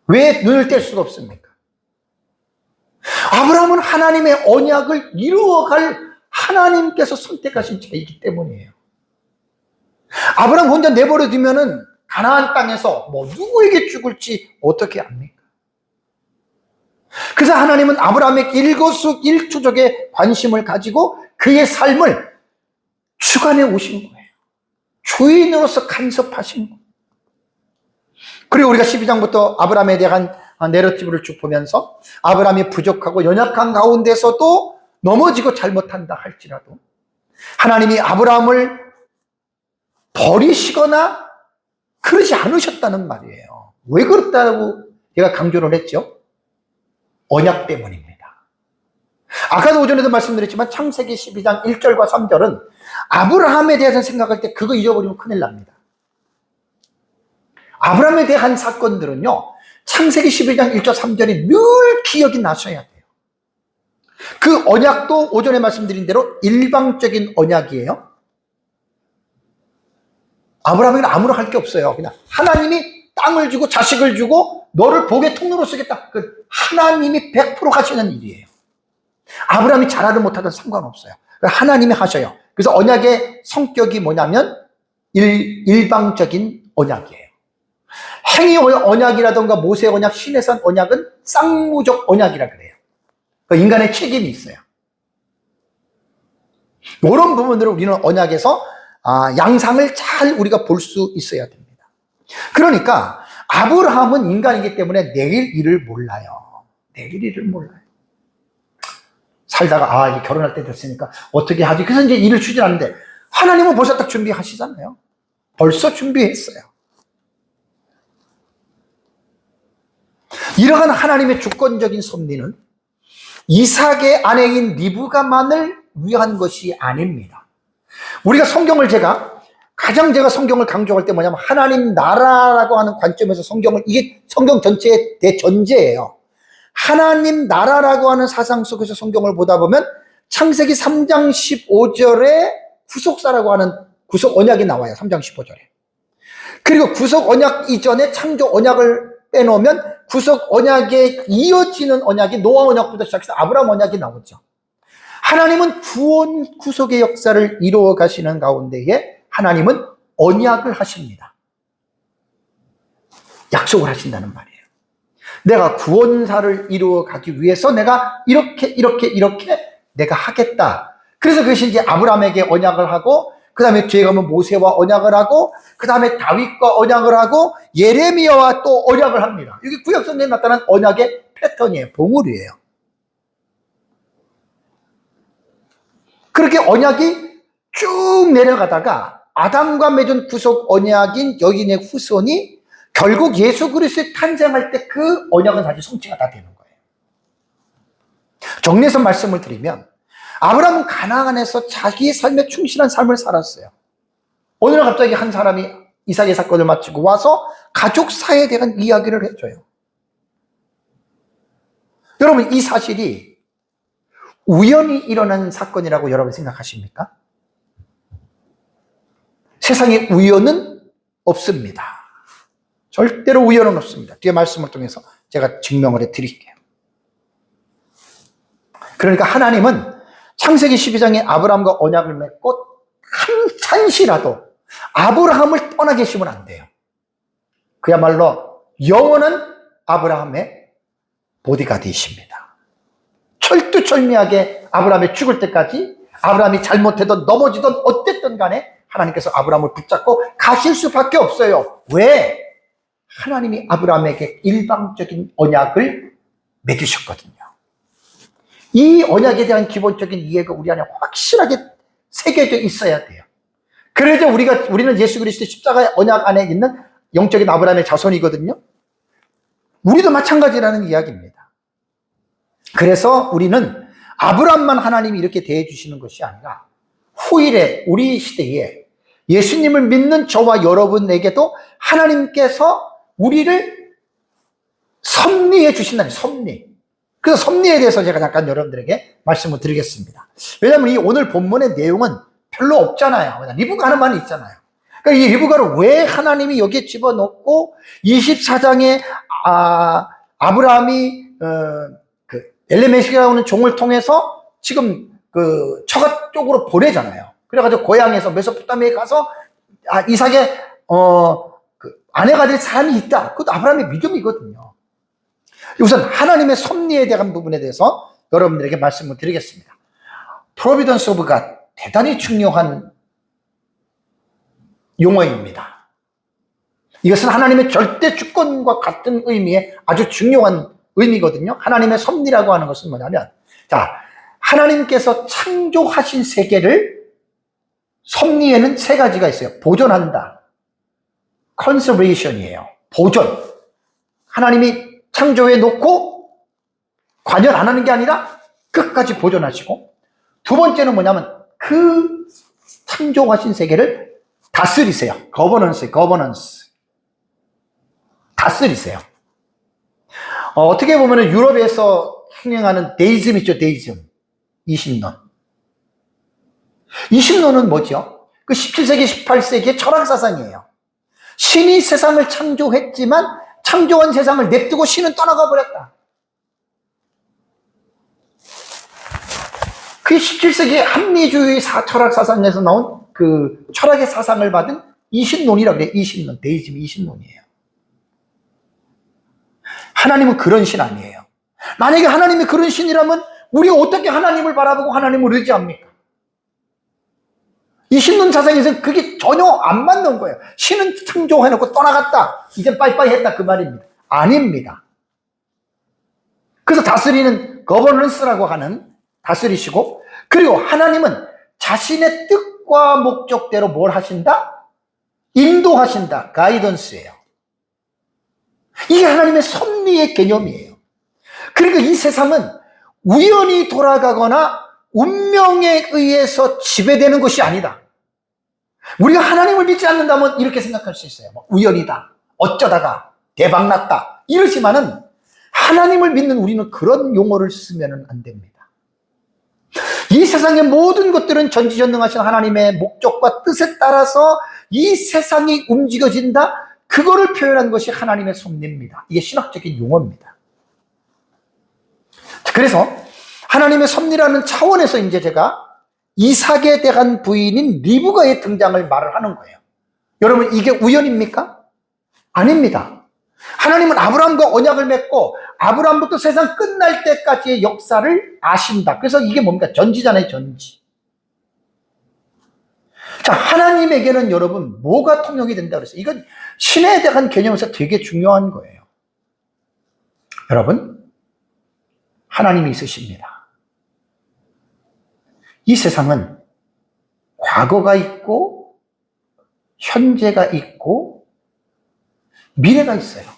왜 눈을 뗄 수가 없습니까? 아브라함은 하나님의 언약을 이루어갈 하나님께서 선택하신 자이기 때문이에요. 아브라함 혼자 내버려 두면은 가나안 땅에서 뭐 누구에게 죽을지 어떻게 압니까? 그래서 하나님은 아브라함의 일거수일투족에 관심을 가지고 그의 삶을 주관해 오신 거예요. 주인으로서 간섭하신 거예요. 그리고 우리가 12장부터 아브라함에 대한 내러티브를 쭉 보면서 아브라함이 부족하고 연약한 가운데서도 넘어지고 잘못한다 할지라도 하나님이 아브라함을 버리시거나 그러지 않으셨다는 말이에요. 왜 그렇다고 제가 강조를 했죠? 언약 때문입니다. 아까도 오전에도 말씀드렸지만 창세기 12장 1절과 3절은 아브라함에 대해서 생각할 때 그거 잊어버리면 큰일 납니다. 아브라함에 대한 사건들은요 창세기 12장 1절 3절이 늘 기억이 나셔야 돼요. 그 언약도 오전에 말씀드린 대로 일방적인 언약이에요. 아브라함에게는 아무런 할 게 없어요. 그냥 하나님이 땅을 주고 자식을 주고 너를 복의 통로로 쓰겠다. 그 하나님이 100% 하시는 일이에요. 아브라함이 잘하든 못하든 상관없어요. 하나님이 하셔요. 그래서 언약의 성격이 뭐냐면 일방적인 언약이에요. 행위 언약이라든가 모세 언약, 시내산 언약은 쌍무적 언약이라 그래요. 그러니까 인간의 책임이 있어요. 이런 부분들을 우리는 언약에서 양상을 잘 우리가 볼 수 있어야 됩니다. 그러니까 아브라함은 인간이기 때문에 내일 일을 몰라요. 내일 일을 몰라요. 살다가 이제 결혼할 때 됐으니까 어떻게 하지? 그래서 이제 일을 추진하는데 하나님은 벌써 딱 준비하시잖아요. 벌써 준비했어요. 이러한 하나님의 주권적인 섭리는 이삭의 아내인 리브가만을 위한 것이 아닙니다. 우리가 성경을 가장 성경을 강조할 때 뭐냐면 하나님 나라라고 하는 관점에서 이게 성경 전체의 대전제예요. 하나님 나라라고 하는 사상 속에서 성경을 보다 보면 창세기 3장 15절에 구속사라고 하는 구속 언약이 나와요. 3장 15절에. 그리고 구속 언약 이전에 창조 언약을 빼놓으면 구속 언약에 이어지는 언약이 노아 언약부터 시작해서 아브라함 언약이 나오죠. 하나님은 구원 구속의 역사를 이루어 가시는 가운데에 하나님은 언약을 하십니다. 약속을 하신다는 말이에요. 내가 구원사를 이루어 가기 위해서 내가 이렇게 내가 하겠다. 그래서 그것이 이제 아브라함에게 언약을 하고, 그 다음에 뒤에 가면 모세와 언약을 하고, 그 다음에 다윗과 언약을 하고, 예레미야와 또 언약을 합니다. 이게 구약성경에 나타난 언약의 패턴이에요. 봉우리예요. 그렇게 언약이 쭉 내려가다가 아담과 맺은 구속 언약인 여인의 후손이 결국 예수 그리스도의 탄생할 때 그 언약은 사실 성취가 다 되는 거예요. 정리해서 말씀을 드리면 아브라함은 가나안에서 자기의 삶에 충실한 삶을 살았어요. 어느 날 갑자기 한 사람이 이삭의 사건을 마치고 와서 가족사에 대한 이야기를 해줘요. 여러분, 이 사실이 우연히 일어난 사건이라고 여러분 생각하십니까? 세상에 우연은 없습니다. 절대로 우연은 없습니다. 뒤에 말씀을 통해서 제가 증명을 해드릴게요. 그러니까 하나님은 창세기 12장에 아브라함과 언약을 맺고 한참시라도 아브라함을 떠나 계시면 안 돼요. 그야말로 영원한 아브라함의 보디가드이십니다. 철두철미하게 아브라함이 죽을 때까지 아브라함이 잘못해도 넘어지든 어땠든 간에 하나님께서 아브라함을 붙잡고 가실 수밖에 없어요. 왜? 하나님이 아브라함에게 일방적인 언약을 맺으셨거든요. 이 언약에 대한 기본적인 이해가 우리 안에 확실하게 새겨져 있어야 돼요. 그래서 우리는 예수 그리스도의 십자가의 언약 안에 있는 영적인 아브라함의 자손이거든요. 우리도 마찬가지라는 이야기입니다. 그래서 우리는 아브라함만 하나님이 이렇게 대해 주시는 것이 아니라 후일에 우리 시대에 예수님을 믿는 저와 여러분에게도 하나님께서 우리를 섭리해 주신다는 섭리. 그래서 섭리에 대해서 제가 잠깐 여러분들에게 말씀을 드리겠습니다. 왜냐하면 이 오늘 본문의 내용은 별로 없잖아요. 리브가 하는 말이 있잖아요. 그러니까 이 리브가를 왜 하나님이 여기에 집어넣고 24장에 아브라함이 그 엘레메식이라고 하는 종을 통해서 지금 그 처가 쪽으로 보내잖아요. 그래가지고 고향에서 메소포타미아에 가서 이삭의 그 아내가 될 사람이 있다. 그것도 아브라함의 믿음이거든요. 우선 하나님의 섭리에 대한 부분에 대해서 여러분들에게 말씀을 드리겠습니다. Providence of God, 대단히 중요한 용어입니다. 이것은 하나님의 절대 주권과 같은 의미의 아주 중요한 의미거든요. 하나님의 섭리라고 하는 것은 뭐냐면, 하나님께서 창조하신 세계를 섭리에는 세 가지가 있어요. 보존한다. conservation이에요. 보존. 하나님이 창조해 놓고 관여를 안 하는 게 아니라 끝까지 보존하시고, 두 번째는 뭐냐면 그 창조하신 세계를 다스리세요. governance. 다스리세요. 어떻게 보면 유럽에서 행행하는 데이즘 있죠, 데이즘. 이신론. 이신론은 뭐죠? 그 17세기, 18세기의 철학사상이에요. 신이 세상을 창조했지만 창조한 세상을 냅두고 신은 떠나가 버렸다. 그 17세기 합리주의 철학 사상에서 나온 그 철학의 사상을 받은 이신론이라고 그래요. 이신론, 데이즘 이신론이에요. 하나님은 그런 신 아니에요. 만약에 하나님이 그런 신이라면 우리가 어떻게 하나님을 바라보고 하나님을 의지합니까? 이신론 사상에서는 그게 전혀 안 맞는 거예요. 신은 창조해놓고 떠나갔다. 이제 빠이빠이 했다. 그 말입니다. 아닙니다. 그래서 다스리는 거버넌스라고 하는 다스리시고, 그리고 하나님은 자신의 뜻과 목적대로 뭘 하신다? 인도하신다. 가이던스예요. 이게 하나님의 섭리의 개념이에요. 그러니까 이 세상은 우연히 돌아가거나 운명에 의해서 지배되는 것이 아니다. 우리가 하나님을 믿지 않는다면 이렇게 생각할 수 있어요. 우연이다. 어쩌다가 대박났다. 이러지만은 하나님을 믿는 우리는 그런 용어를 쓰면 안 됩니다. 이 세상의 모든 것들은 전지전능하신 하나님의 목적과 뜻에 따라서 이 세상이 움직여진다. 그거를 표현한 것이 하나님의 섭리입니다. 이게 신학적인 용어입니다. 그래서 하나님의 섭리라는 차원에서 이제 제가 이삭에 대한 부인인 리브가의 등장을 말을 하는 거예요. 여러분, 이게 우연입니까? 아닙니다. 하나님은 아브라함과 언약을 맺고 아브라함부터 세상 끝날 때까지의 역사를 아신다. 그래서 이게 뭡니까? 전지잖아요, 전지. 자, 하나님에게는 여러분 뭐가 통용이 된다 그랬어요? 이건 신에 대한 개념에서 되게 중요한 거예요. 여러분, 하나님이 있으십니다. 이 세상은 과거가 있고 현재가 있고 미래가 있어요.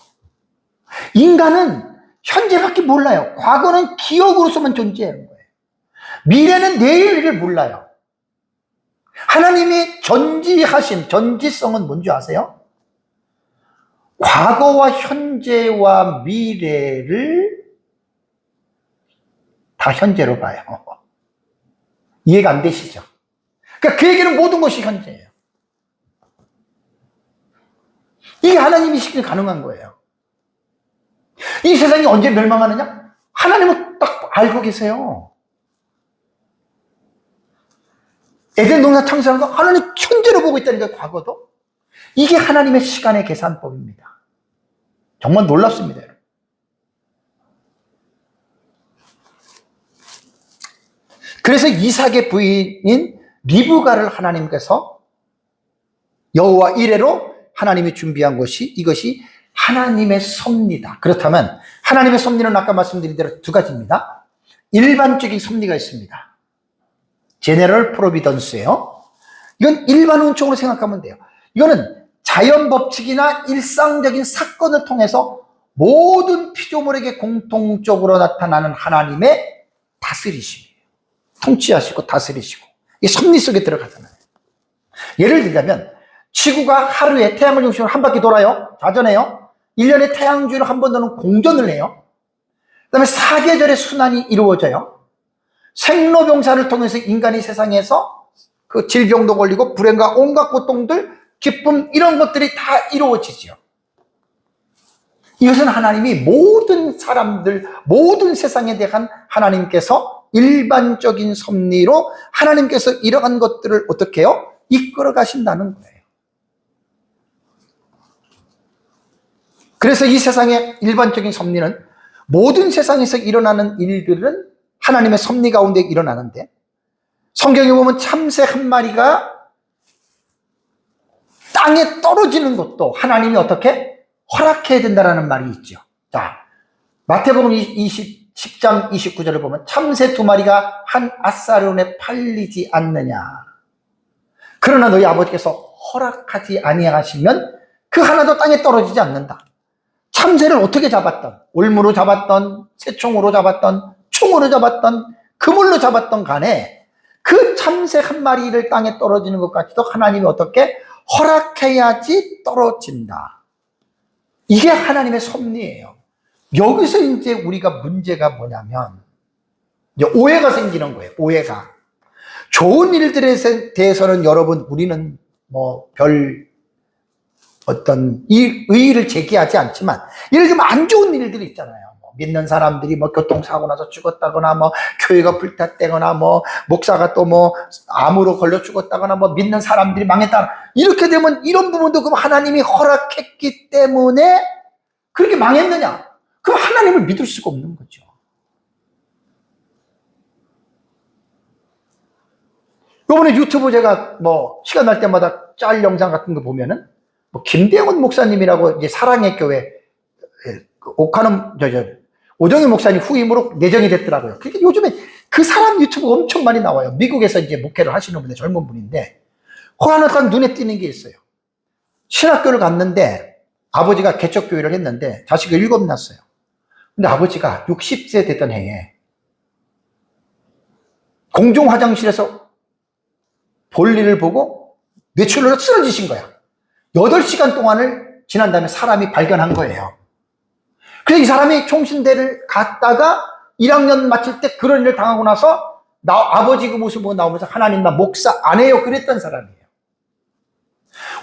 인간은 현재밖에 몰라요. 과거는 기억으로서만 존재하는 거예요. 미래는 내일을 몰라요. 하나님이 전지하신 전지성은 뭔지 아세요? 과거와 현재와 미래를 다 현재로 봐요. 이해가 안 되시죠? 그러니까 그에게는 모든 것이 현재예요. 이게 하나님이 시키면 가능한 거예요. 이 세상이 언제 멸망하느냐? 하나님은 딱 알고 계세요. 에덴 동산 창조한 거 하나님 현재로 보고 있다는 거예요. 과거도. 이게 하나님의 시간의 계산법입니다. 정말 놀랍습니다. 그래서 이삭의 부인인 리브가를 하나님께서 여호와 이레로 하나님이 준비한 것이, 이것이 하나님의 섭리다. 그렇다면 하나님의 섭리는 아까 말씀드린 대로 두 가지입니다. 일반적인 섭리가 있습니다. 제네럴 프로비던스예요. 이건 일반 운총으로 생각하면 돼요. 이거는 자연 법칙이나 일상적인 사건을 통해서 모든 피조물에게 공통적으로 나타나는 하나님의 다스리심이에요. 통치하시고 다스리시고, 이게 섭리 속에 들어가잖아요. 예를 들자면 지구가 하루에 태양을 중심으로 한 바퀴 돌아요. 자전해요. 1년에 태양주를 한 번 더는 공전을 해요. 그 다음에 사계절의 순환이 이루어져요. 생로병사를 통해서 인간이 세상에서 그 질병도 걸리고 불행과 온갖 고통들, 기쁨, 이런 것들이 다 이루어지죠. 이것은 하나님이 모든 사람들, 모든 세상에 대한 하나님께서 일반적인 섭리로 하나님께서 이러한 것들을 어떻게 해요? 이끌어 가신다는 거예요. 그래서 이 세상의 일반적인 섭리는 모든 세상에서 일어나는 일들은 하나님의 섭리 가운데 일어나는데, 성경에 보면 참새 한 마리가 땅에 떨어지는 것도 하나님이 어떻게 허락해야 된다는 말이 있죠. 자, 마태복음 10장 29절을 보면 참새 두 마리가 한 아사론에 팔리지 않느냐. 그러나 너희 아버지께서 허락하지 아니하시면 그 하나도 땅에 떨어지지 않는다. 참새를 어떻게 잡았던, 올무로 잡았던, 새총으로 잡았던, 총으로 잡았던, 그물로 잡았던 간에 그 참새 한 마리를 땅에 떨어지는 것까지도 하나님이 어떻게 허락해야지 떨어진다. 이게 하나님의 섭리예요. 여기서 이제 우리가 문제가 뭐냐면, 이제 오해가 생기는 거예요. 오해가. 좋은 일들에 대해서는 여러분, 우리는 뭐 별 어떤 의의를 제기하지 않지만, 예를 들면 안 좋은 일들이 있잖아요. 뭐 믿는 사람들이 뭐 교통사고 나서 죽었다거나, 뭐 교회가 불탔다거나, 뭐 목사가 또 뭐 암으로 걸려 죽었다거나, 뭐 믿는 사람들이 망했다, 이렇게 되면 이런 부분도 그럼 하나님이 허락했기 때문에 그렇게 망했느냐? 그럼 하나님을 믿을 수가 없는 거죠. 요번에 유튜브 제가 뭐 시간 날 때마다 짤 영상 같은 거 보면은 뭐 김대원 목사님이라고 이제 사랑의 교회 옥하는 오정희 목사님 후임으로 내정이 됐더라고요. 그러니까 요즘에 그 사람 유튜브 엄청 많이 나와요. 미국에서 이제 목회를 하시는 분인데, 젊은 분인데, 그 하나 딱 눈에 띄는 게 있어요. 신학교를 갔는데 아버지가 개척교회를 했는데 자식을 7 낳았어요. 근데 아버지가 60세 됐던 해에 공중 화장실에서 볼일을 보고 뇌출혈로 쓰러지신 거야. 8시간 동안을 지난 다음에 사람이 발견한 거예요. 그래서 이 사람이 총신대를 갔다가 1학년 마칠 때 그런 일을 당하고 나서 아버지 그 모습 보고 나오면서 하나님 나 목사 안 해요 그랬던 사람이에요.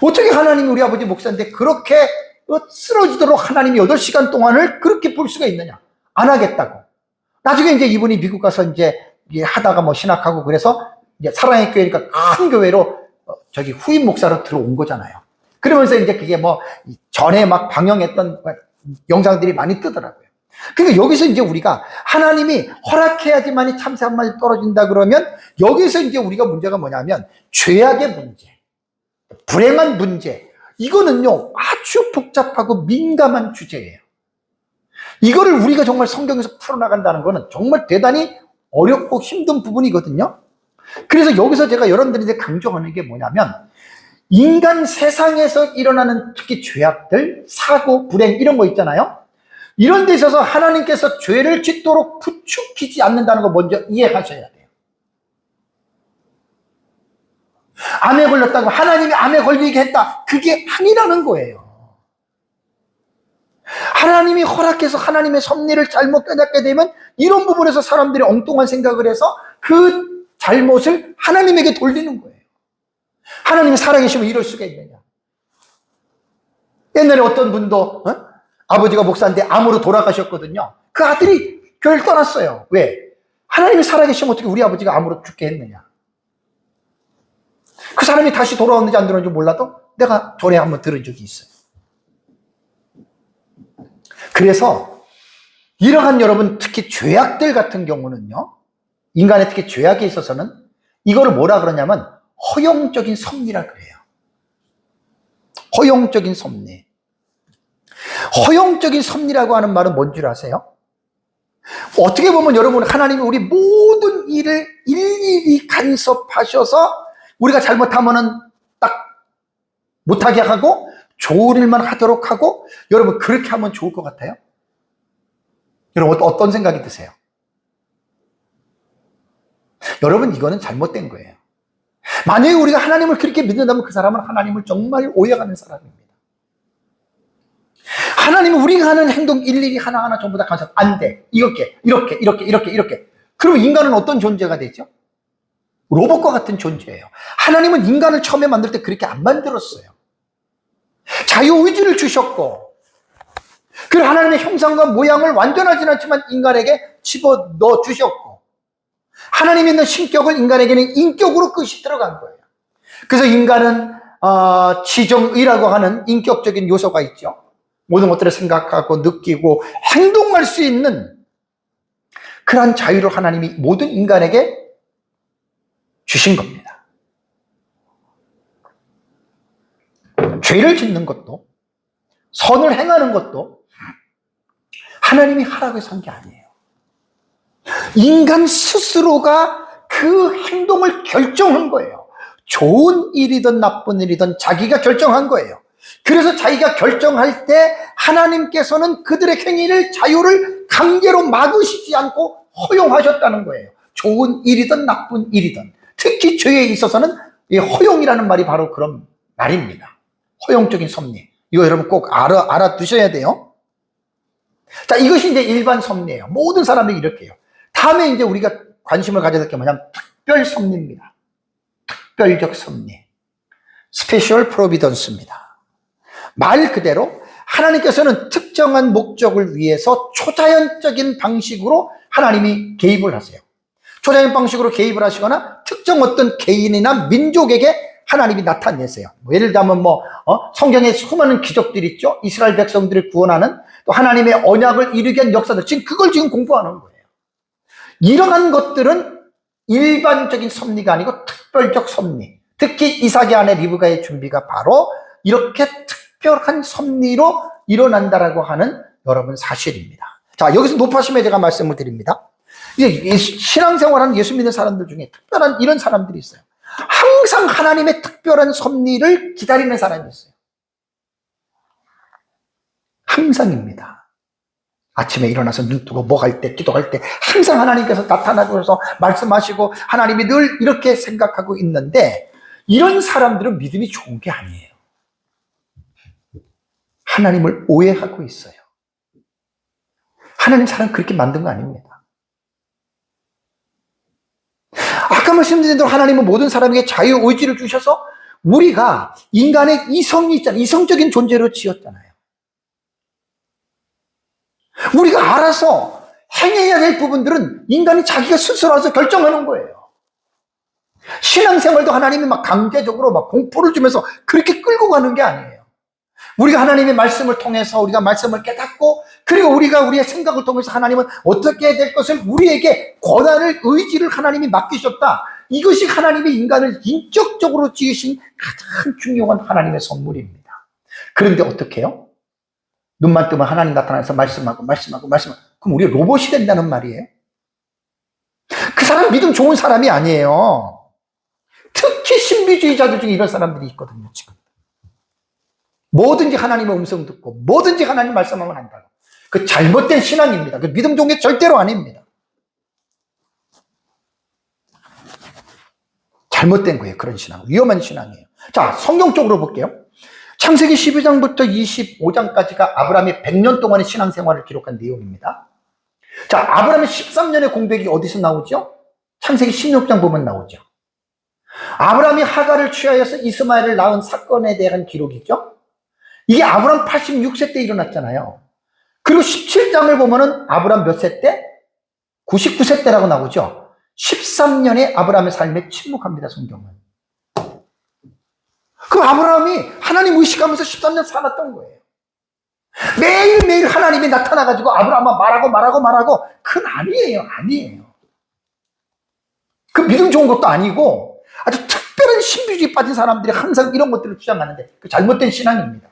어떻게 하나님이 우리 아버지 목사인데 그렇게 쓰러지도록 하나님이 8시간 동안을 그렇게 볼 수가 있느냐? 안 하겠다고. 나중에 이제 이분이 미국 가서 이제 하다가 뭐 신학하고 그래서 이제 사랑의 교회니까 큰 교회로 후임 목사로 들어온 거잖아요. 그러면서 이제 그게 뭐 전에 막 방영했던 영상들이 많이 뜨더라고요. 그러니까 여기서 이제 우리가 하나님이 허락해야지만이 참새 한 마리 떨어진다 그러면 여기서 이제 우리가 문제가 뭐냐면 죄악의 문제, 불행한 문제, 이거는요 아주 복잡하고 민감한 주제예요. 이거를 우리가 정말 성경에서 풀어나간다는 거는 정말 대단히 어렵고 힘든 부분이거든요. 그래서 여기서 제가 여러분들한테 강조하는 게 뭐냐면 인간 세상에서 일어나는 특히 죄악들, 사고, 불행 이런 거 있잖아요. 이런 데 있어서 하나님께서 죄를 짓도록 부추기지 않는다는 거 먼저 이해하셔야 돼요. 암에 걸렸다고 하나님이 암에 걸리게 했다, 그게 아니라는 거예요. 하나님이 허락해서 하나님의 섭리를 잘못 깨닫게 되면 이런 부분에서 사람들이 엉뚱한 생각을 해서 그 잘못을 하나님에게 돌리는 거예요. 하나님이 살아계시면 이럴 수가 있느냐? 옛날에 어떤 분도 아버지가 목사인데 암으로 돌아가셨거든요. 그 아들이 교회를 떠났어요. 왜? 하나님이 살아계시면 어떻게 우리 아버지가 암으로 죽게 했느냐? 그 사람이 다시 돌아왔는지 안 돌아왔는지 몰라도 내가 전에 한번 들은 적이 있어요. 그래서 이러한 여러분 특히 죄악들 같은 경우는요, 인간의 특히 죄악에 있어서는 이거를 뭐라 그러냐면 허용적인 섭리라 그래요. 허용적인 섭리. 허용적인 섭리라고 하는 말은 뭔 줄 아세요? 어떻게 보면 여러분 하나님이 우리 모든 일을 일일이 간섭하셔서 우리가 잘못하면은 딱 못하게 하고 좋은 일만 하도록 하고, 여러분 그렇게 하면 좋을 것 같아요? 여러분 어떤 생각이 드세요? 여러분 이거는 잘못된 거예요. 만약에 우리가 하나님을 그렇게 믿는다면 그 사람은 하나님을 정말 오해가는 사람입니다. 하나님은 우리가 하는 행동 일일이 하나하나 전부 다 간섭 안 돼. 이렇게. 그럼 인간은 어떤 존재가 되죠? 로봇과 같은 존재예요. 하나님은 인간을 처음에 만들 때 그렇게 안 만들었어요. 자유의지를 주셨고, 그 하나님의 형상과 모양을 완전하진 않지만 인간에게 집어넣어 주셨고, 하나님이 있는 신격을 인간에게는 인격으로 끝이 들어간 거예요. 그래서 인간은 지정의라고 하는 인격적인 요소가 있죠. 모든 것들을 생각하고 느끼고 행동할 수 있는 그러한 자유를 하나님이 모든 인간에게 주신 겁니다. 죄를 짓는 것도 선을 행하는 것도 하나님이 하라고 해서 한 게 아니에요. 인간 스스로가 그 행동을 결정한 거예요. 좋은 일이든 나쁜 일이든 자기가 결정한 거예요. 그래서 자기가 결정할 때 하나님께서는 그들의 행위를, 자유를 강제로 막으시지 않고 허용하셨다는 거예요. 좋은 일이든 나쁜 일이든. 특히 죄에 있어서는 이 허용이라는 말이 바로 그런 말입니다. 허용적인 섭리. 이거 여러분 꼭 알아두셔야 돼요. 자, 이것이 이제 일반 섭리예요. 모든 사람들이 이렇게 해요. 다음에 이제 우리가 관심을 가져야 될 게 뭐냐면 특별 섭리입니다. 특별적 섭리. 스페셜 프로비던스입니다. 말 그대로 하나님께서는 특정한 목적을 위해서 초자연적인 방식으로 하나님이 개입을 하세요. 초자연 방식으로 개입을 하시거나 특정 어떤 개인이나 민족에게 하나님이 나타내세요. 예를 들자면 성경에 수많은 기적들이 있죠. 이스라엘 백성들을 구원하는, 또 하나님의 언약을 이루게 한 역사들, 지금 그걸 지금 공부하는 거예요. 이러한 것들은 일반적인 섭리가 아니고 특별적 섭리, 특히 이삭의 아내 리브가의 준비가 바로 이렇게 특별한 섭리로 일어난다라고 하는 여러분 사실입니다. 자, 여기서 높아심에 제가 말씀을 드립니다. 이제 신앙생활하는 예수 믿는 사람들 중에 특별한 이런 사람들이 있어요. 항상 하나님의 특별한 섭리를 기다리는 사람이 있어요. 항상입니다. 아침에 일어나서 눈 뜨고 뭐 할 때, 기도할 때 항상 하나님께서 나타나셔서 말씀하시고 하나님이 늘 이렇게 생각하고 있는데, 이런 사람들은 믿음이 좋은 게 아니에요. 하나님을 오해하고 있어요. 하나님 사람 그렇게 만든 거 아닙니다. 아까 말씀드린 대로 하나님은 모든 사람에게 자유의지를 주셔서 우리가 인간의 이성이 있잖아요. 이성적인 존재로 지었잖아요. 우리가 알아서 행해야 될 부분들은 인간이 자기가 스스로 알아서 결정하는 거예요. 신앙생활도 하나님이 막 강제적으로 막 공포를 주면서 그렇게 끌고 가는 게 아니에요. 우리가 하나님의 말씀을 통해서 우리가 말씀을 깨닫고, 그리고 우리가 우리의 생각을 통해서 하나님은 어떻게 해야 될 것을 우리에게 권한을, 의지를 하나님이 맡기셨다. 이것이 하나님이 인간을 인격적으로 지으신 가장 중요한 하나님의 선물입니다. 그런데 어떻게 해요? 눈만 뜨면 하나님 나타나서 말씀하고. 그럼 우리 로봇이 된다는 말이에요. 그 사람 믿음 좋은 사람이 아니에요. 특히 신비주의자들 중에 이런 사람들이 있거든요, 지금. 뭐든지 하나님의 음성 듣고 뭐든지 하나님 말씀하면 한다고. 그 잘못된 신앙입니다. 그 믿음 좋은 게 절대로 아닙니다. 잘못된 거예요. 그런 신앙. 위험한 신앙이에요. 자, 성경적으로 볼게요. 창세기 12장부터 25장까지가 아브라함이 100년 동안의 신앙생활을 기록한 내용입니다. 자, 아브라함의 13년의 공백이 어디서 나오죠? 창세기 16장 보면 나오죠. 아브라함이 하갈을 취하여서 이스마엘을 낳은 사건에 대한 기록이죠. 이게 아브라함 86세 때 일어났잖아요. 그리고 17장을 보면은 아브라함 몇 세 때? 99세 때라고 나오죠. 13년의 아브라함의 삶에 침묵합니다, 성경은. 그럼 아브라함이 하나님 의식하면서 13년 살았던 거예요. 매일매일 하나님이 나타나가지고 아브라함아 말하고. 그건 아니에요. 그 믿음 좋은 것도 아니고 아주 특별한 신비주의에 빠진 사람들이 항상 이런 것들을 주장하는데, 그 잘못된 신앙입니다.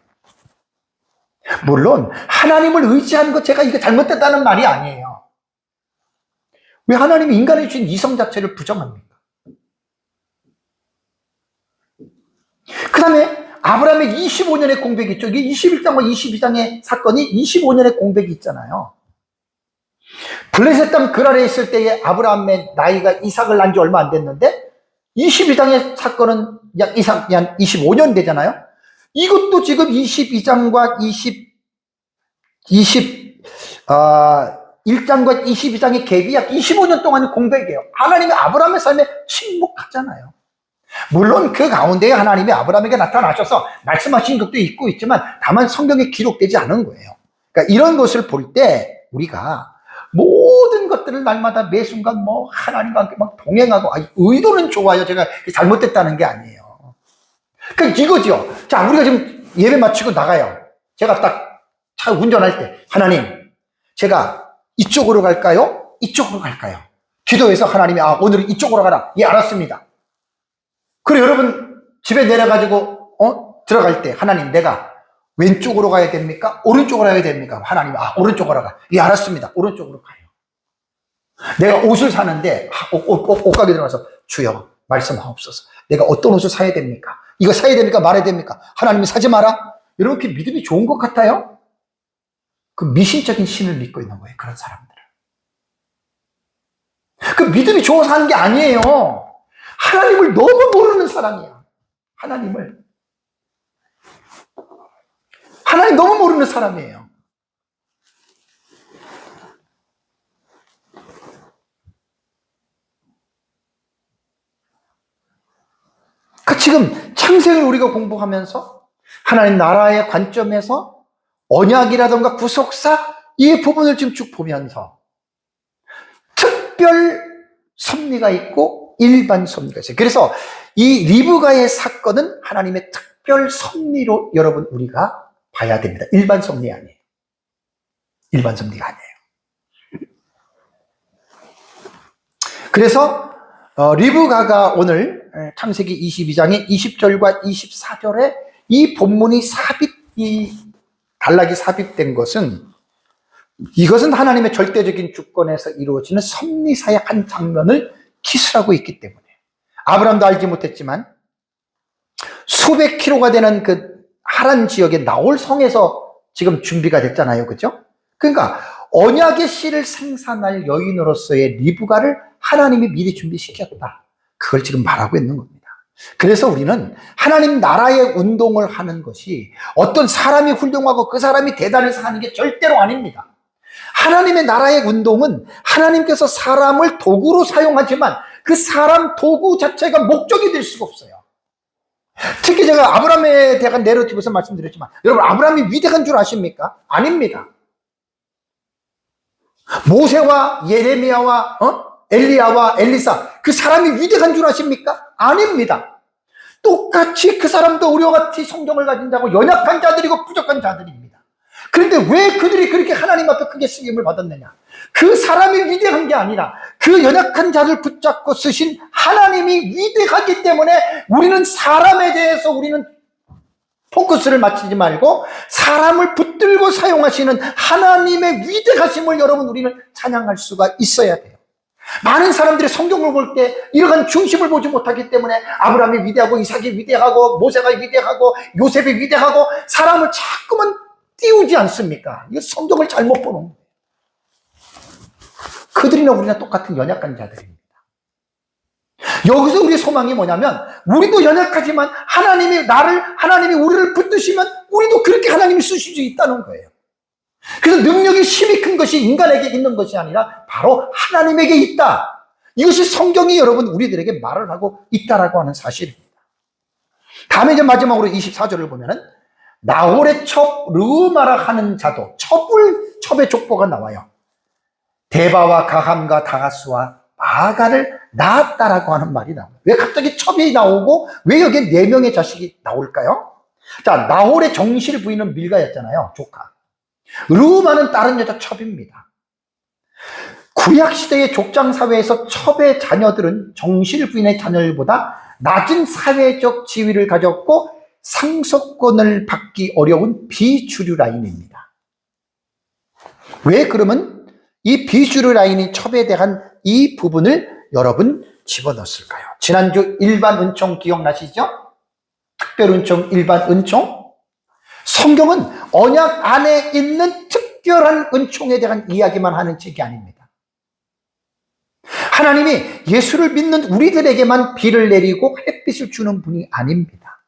물론 하나님을 의지하는 것, 제가 이게 잘못됐다는 말이 아니에요. 왜 하나님이 인간에 주신 이성 자체를 부정합니까? 그 다음에 아브라함의 25년의 공백이 있죠. 이게 21장과 22장의 사건이 25년의 공백이 있잖아요. 블레셋 땅 그랄에 있을 때에 아브라함의 나이가 이삭을 낳은 지 얼마 안 됐는데 22장의 사건은 약 25년 되잖아요. 이것도 지금 22장과 1장과 22장의 갭이 약 25년 동안의 공백이에요. 하나님이 아브라함의 삶에 침묵하잖아요. 물론 그 가운데 하나님이 아브라함에게 나타나셔서 말씀하신 것도 있고 있지만 다만 성경에 기록되지 않은 거예요. 그러니까 이런 것을 볼 때 우리가 모든 것들을 날마다 매 순간 하나님과 함께 막 동행하고, 의도는 좋아요. 제가 잘못됐다는 게 아니에요. 그러니까 이거죠. 자, 우리가 지금 예배 마치고 나가요. 제가 딱 차 운전할 때, 하나님, 제가 이쪽으로 갈까요? 이쪽으로 갈까요? 기도해서 하나님이 오늘은 이쪽으로 가라. 예, 알았습니다. 그리고 여러분 집에 내려가지고 들어갈 때, 하나님, 내가 왼쪽으로 가야 됩니까? 오른쪽으로 가야 됩니까? 하나님, 오른쪽으로 가. 예, 알았습니다. 오른쪽으로 가요. 내가 옷을 사는데 옷가게 들어가서 주여 말씀하옵소서. 내가 어떤 옷을 사야 됩니까? 이거 사야 됩니까? 말아야 됩니까? 하나님이 사지 마라. 이렇게 믿음이 좋은 것 같아요? 그 미신적인 신을 믿고 있는 거예요, 그런 사람들은. 그 믿음이 좋아서 하는 게 아니에요. 하나님을 너무 모르는 사람이야. 하나님 너무 모르는 사람이에요. 지금 창세기를 우리가 공부하면서 하나님 나라의 관점에서 언약이라던가 구속사 이 부분을 지금 쭉 보면서 특별 섭리가 있고 일반 섭리가 있어요. 그래서 이 리브가의 사건은 하나님의 특별 섭리로 여러분 우리가 봐야 됩니다. 일반 섭리 아니에요. 일반 섭리가 아니에요. 그래서 리브가가 오늘 창세기 22장의 20절과 24절에 이 본문이 단락이 삽입된 것은, 이것은 하나님의 절대적인 주권에서 이루어지는 섭리사의 한 장면을 기술하고 있기 때문에, 아브라함도 알지 못했지만 수백 킬로가 되는 그 하란 지역의 나홀 성에서 지금 준비가 됐잖아요. 그죠? 그러니까 언약의 씨를 생산할 여인으로서의 리브가를 하나님이 미리 준비시켰다. 그걸 지금 말하고 있는 겁니다. 그래서 우리는 하나님 나라의 운동을 하는 것이 어떤 사람이 훌륭하고 그 사람이 대단해서 하는 게 절대로 아닙니다. 하나님의 나라의 운동은 하나님께서 사람을 도구로 사용하지만 그 사람 도구 자체가 목적이 될 수가 없어요. 특히 제가 아브라함에 대한 내러티브에서 말씀드렸지만, 여러분 아브라함이 위대한 줄 아십니까? 아닙니다. 모세와 예레미야와 엘리야와 엘리사, 그 사람이 위대한 줄 아십니까? 아닙니다. 똑같이 그 사람도 우리와 같이 성경을 가진 자고 연약한 자들이고 부족한 자들입니다. 그런데 왜 그들이 그렇게 하나님 앞에 크게 쓰임을 받았느냐? 그 사람이 위대한 게 아니라 그 연약한 자를 붙잡고 쓰신 하나님이 위대하기 때문에 우리는 사람에 대해서 우리는 포커스를 맞추지 말고 사람을 붙들고 사용하시는 하나님의 위대하심을 여러분 우리는 찬양할 수가 있어야 돼요. 많은 사람들이 성경을 볼 때 이러한 중심을 보지 못하기 때문에 아브라함이 위대하고 이삭이 위대하고 모세가 위대하고 요셉이 위대하고 사람을 자꾸만 띄우지 않습니까? 이거 성경을 잘못 보는 거예요. 그들이나 우리나 똑같은 연약한 자들입니다. 여기서 우리의 소망이 뭐냐면, 우리도 연약하지만 하나님이 우리를 붙드시면 우리도 그렇게 하나님이 쓰실 수 있다는 거예요. 그래서 능력이 힘이 큰 것이 인간에게 있는 것이 아니라 바로 하나님에게 있다. 이것이 성경이 여러분 우리들에게 말을 하고 있다라고 하는 사실입니다. 다음에 이제 마지막으로 24절을 보면은 나홀의 첩 르우마라 하는 자도 첩의 족보가 나와요. 데바와 가함과 다가스와 마가를 낳았다라고 하는 말이 나와요. 왜 갑자기 첩이 나오고 왜 여기에 4명의 자식이 나올까요? 자, 나홀의 정실 부인은 밀가였잖아요. 조카. 르우마는 다른 여자 첩입니다. 구약시대의 족장사회에서 첩의 자녀들은 정실 부인의 자녀들보다 낮은 사회적 지위를 가졌고 상속권을 받기 어려운 비주류 라인입니다. 왜 그러면 이 비주류 라인인 첩에 대한 이 부분을 여러분 집어넣었을까요? 지난주 일반 은총 기억나시죠? 특별 은총, 일반 은총. 성경은 언약 안에 있는 특별한 은총에 대한 이야기만 하는 책이 아닙니다. 하나님이 예수를 믿는 우리들에게만 비를 내리고 햇빛을 주는 분이 아닙니다.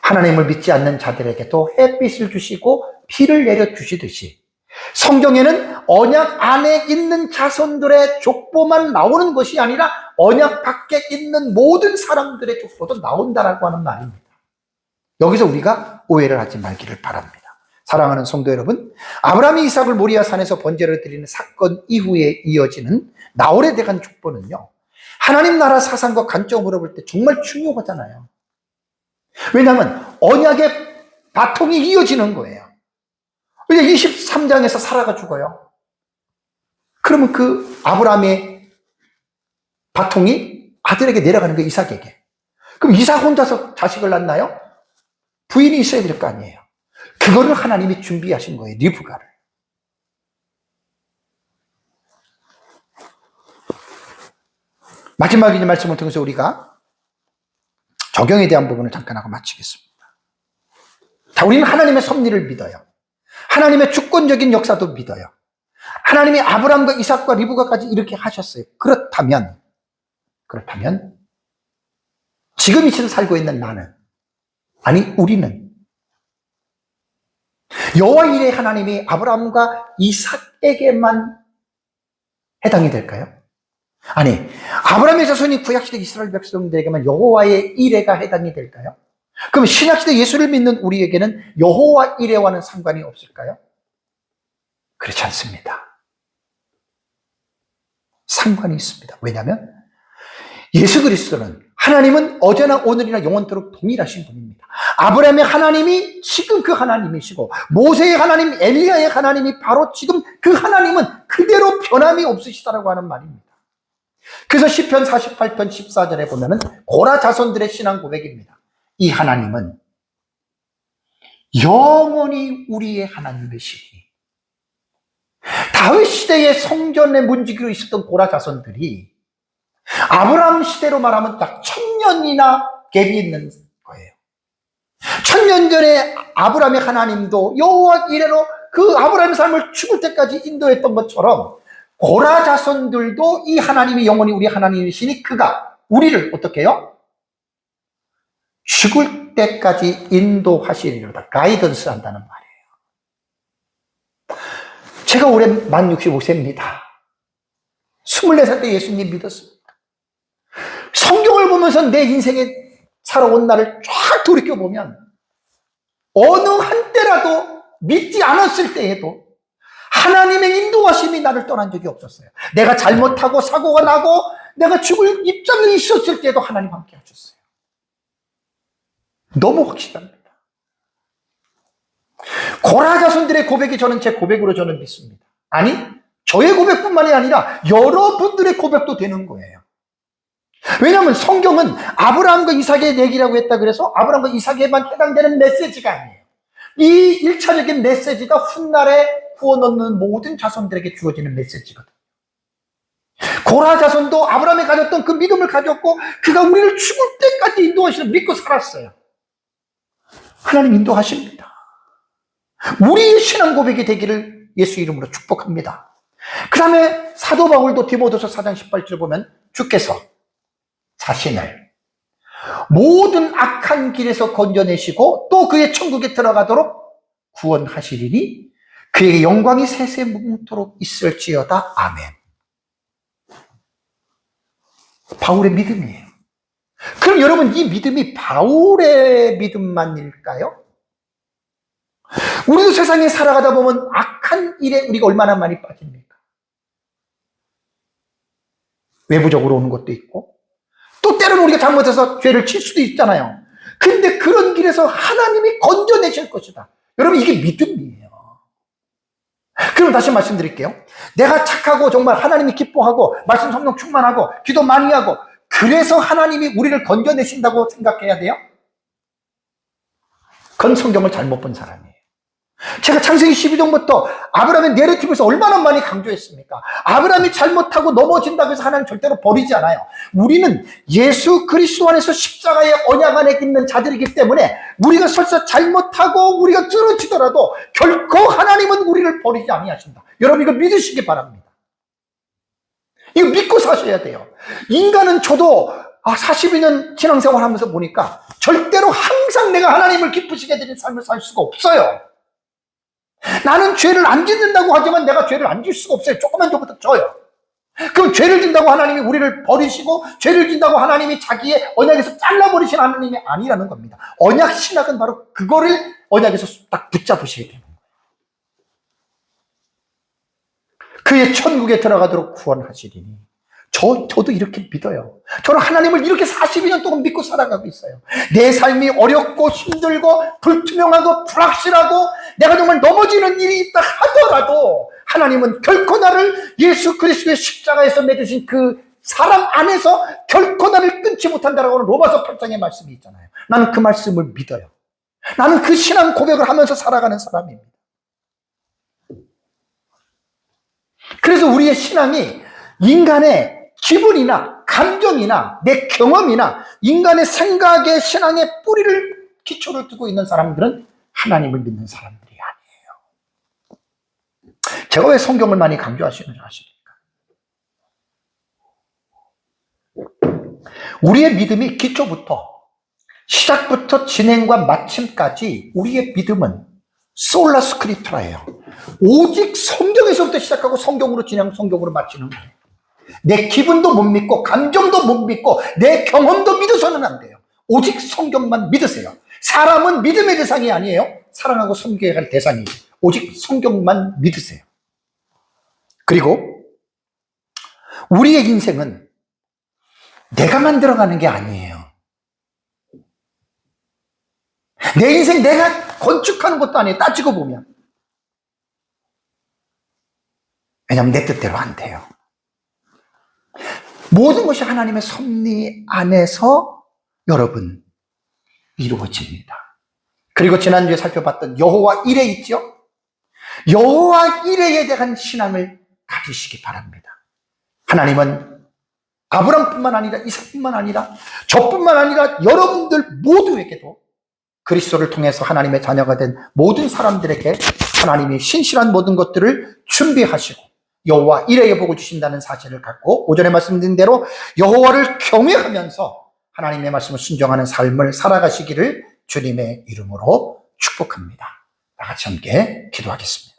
하나님을 믿지 않는 자들에게도 햇빛을 주시고 비를 내려주시듯이 성경에는 언약 안에 있는 자손들의 족보만 나오는 것이 아니라 언약 밖에 있는 모든 사람들의 족보도 나온다라고 하는 말입니다. 여기서 우리가 오해를 하지 말기를 바랍니다. 사랑하는 성도 여러분, 아브라함이 이삭을 모리아 산에서 번제를 드리는 사건 이후에 이어지는 나홀에 대한 족보는요, 하나님 나라 사상과 관점으로 볼 때 정말 중요하잖아요. 왜냐하면 언약의 바통이 이어지는 거예요. 23장에서 사라가 죽어요. 그러면 그 아브라함의 바통이 아들에게 내려가는 거예요. 이삭에게. 그럼 이삭 혼자서 자식을 낳나요? 부인이 있어야 될 거 아니에요. 그거를 하나님이 준비하신 거예요. 리브가를. 마지막 이제 말씀을 통해서 우리가 적용에 대한 부분을 잠깐 하고 마치겠습니다. 자, 우리는 하나님의 섭리를 믿어요. 하나님의 주권적인 역사도 믿어요. 하나님이 아브라함과 이삭과 리브가까지 이렇게 하셨어요. 그렇다면 지금 이 시대에 살고 있는 나는, 아니 우리는 여호와 이레 하나님이 아브라함과 이삭에게만 해당이 될까요? 아니, 아브라함의 자손이 구약시대 이스라엘 백성들에게만 여호와의 이레가 해당이 될까요? 그럼 신약시대 예수를 믿는 우리에게는 여호와 이레와는 상관이 없을까요? 그렇지 않습니다. 상관이 있습니다. 왜냐하면 예수 그리스도는, 하나님은 어제나 오늘이나 영원토록 동일하신 분입니다. 아브라함의 하나님이 지금 그 하나님이시고, 모세의 하나님, 엘리야의 하나님이 바로 지금 그 하나님은 그대로 변함이 없으시다라고 하는 말입니다. 그래서 시편 48편 14절에 보면은 고라 자손들의 신앙 고백입니다. 이 하나님은 영원히 우리의 하나님이시니. 다윗 시대의 성전의 문지기로 있었던 고라 자손들이 아브라함 시대로 말하면 딱 1000년이나 갭이 있는 거예요. 1000년 전에 아브라함의 하나님도 여호와 이레로 그 아브라함의 삶을 죽을 때까지 인도했던 것처럼, 고라 자손들도 이 하나님이 영원히 우리 하나님이시니 그가 우리를 어떻게 해요? 죽을 때까지 인도하시리로다. 가이던스 한다는 말이에요. 제가 올해 만 65세입니다. 24살 때 예수님 믿었습니다. 성경을 보면서 내 인생에 살아온 나를 쫙 돌이켜보면 어느 한때라도 믿지 않았을 때에도 하나님의 인도하심이 나를 떠난 적이 없었어요. 내가 잘못하고 사고가 나고 내가 죽을 입장에 있었을 때도 하나님 함께 하셨어요. 너무 확실합니다. 고라 자손들의 고백이 저는 제 고백으로 저는 믿습니다. 아니, 저의 고백뿐만이 아니라 여러분들의 고백도 되는 거예요. 왜냐하면 성경은 아브라함과 이삭의 얘기라고 했다 그래서 아브라함과 이삭에만 해당되는 메시지가 아니에요. 이 1차적인 메시지가 훗날에 구원 얻는 모든 자손들에게 주어지는 메시지거든요. 고라 자손도 아브라함이 가졌던 그 믿음을 가졌고, 그가 우리를 죽을 때까지 인도하시는 믿고 살았어요. 하나님 인도하십니다. 우리의 신앙 고백이 되기를 예수 이름으로 축복합니다. 그 다음에 사도 바울도 디모데서 4장 18절 보면 주께서 자신을 모든 악한 길에서 건져내시고 또 그의 천국에 들어가도록 구원하시리니 그에게 영광이 세세무궁토록 있을지어다. 아멘. 바울의 믿음이에요. 그럼 여러분, 이 믿음이 바울의 믿음만일까요? 우리도 세상에 살아가다 보면 악한 일에 우리가 얼마나 많이 빠집니까? 외부적으로 오는 것도 있고, 또 때로는 우리가 잘못해서 죄를 칠 수도 있잖아요. 근데 그런 길에서 하나님이 건져내실 것이다. 여러분, 이게 믿음이에요. 그럼 다시 말씀드릴게요. 내가 착하고 정말 하나님이 기뻐하고 말씀 성령 충만하고 기도 많이 하고 그래서 하나님이 우리를 건져내신다고 생각해야 돼요? 그건 성경을 잘못 본 사람이에요. 제가 창세기 12장부터 아브라함의 내러티브에서 얼마나 많이 강조했습니까? 아브라함이 잘못하고 넘어진다고 해서 하나님 절대로 버리지 않아요. 우리는 예수 그리스도 안에서 십자가의 언약 안에 있는 자들이기 때문에 우리가 설사 잘못하고 우리가 쓰러지더라도 결코 하나님은 우리를 버리지 아니하신다. 여러분, 이거 믿으시기 바랍니다. 이거 믿고 사셔야 돼요. 인간은 저도 42년 신앙생활 하면서 보니까 절대로 항상 내가 하나님을 기쁘시게 해드리는 삶을 살 수가 없어요. 나는 죄를 안 짓는다고 하지만 내가 죄를 안 질 수가 없어요. 조금만 더부터 져요. 그럼 죄를 짓는다고 하나님이 우리를 버리시고 죄를 짓는다고 하나님이 자기의 언약에서 잘라버리신 하나님이 아니라는 겁니다. 언약 신학은 바로 그거를 언약에서 딱 붙잡으시게 되는 거예요. 그의 천국에 들어가도록 구원하시리니. 저도 이렇게 믿어요. 저는 하나님을 이렇게 42년 동안 믿고 살아가고 있어요. 내 삶이 어렵고 힘들고 불투명하고 불확실하고 내가 정말 넘어지는 일이 있다 하더라도 하나님은 결코 나를 예수 그리스도의 십자가에서 맺으신 그 사랑 안에서 결코 나를 끊지 못한다라고 하는 로마서 8장의 말씀이 있잖아요. 나는 그 말씀을 믿어요. 나는 그 신앙 고백을 하면서 살아가는 사람입니다. 그래서 우리의 신앙이 인간의 기분이나 감정이나 내 경험이나 인간의 생각의 신앙의 뿌리를 기초를 두고 있는 사람들은 하나님을 믿는 사람들이 아니에요. 제가 왜 성경을 많이 강조하시는 줄 아십니까? 우리의 믿음이 기초부터 시작부터 진행과 마침까지 우리의 믿음은 솔라 스크립트라예요. 오직 성경에서부터 시작하고 성경으로 진행, 성경으로 마치는 거예요. 내 기분도 못 믿고 감정도 못 믿고 내 경험도 믿어서는 안 돼요. 오직 성경만 믿으세요. 사람은 믿음의 대상이 아니에요. 사랑하고 섬겨야 할 대상이지. 오직 성경만 믿으세요. 그리고 우리의 인생은 내가 만들어가는 게 아니에요. 내 인생 내가 건축하는 것도 아니에요. 따지고 보면. 왜냐하면 내 뜻대로 안 돼요. 모든 것이 하나님의 섭리 안에서 여러분 이루어집니다. 그리고 지난주에 살펴봤던 여호와 이레 있죠? 여호와 이레에 대한 신앙을 가지시기 바랍니다. 하나님은 아브람뿐만 아니라 이삭뿐만 아니라 저뿐만 아니라 여러분들 모두에게도 그리스도를 통해서 하나님의 자녀가 된 모든 사람들에게 하나님이 신실한 모든 것들을 준비하시고 여호와 이레의 복을 주신다는 사실을 갖고 오전에 말씀드린 대로 여호와를 경외하면서 하나님의 말씀을 순종하는 삶을 살아가시기를 주님의 이름으로 축복합니다. 다 같이 함께 기도하겠습니다.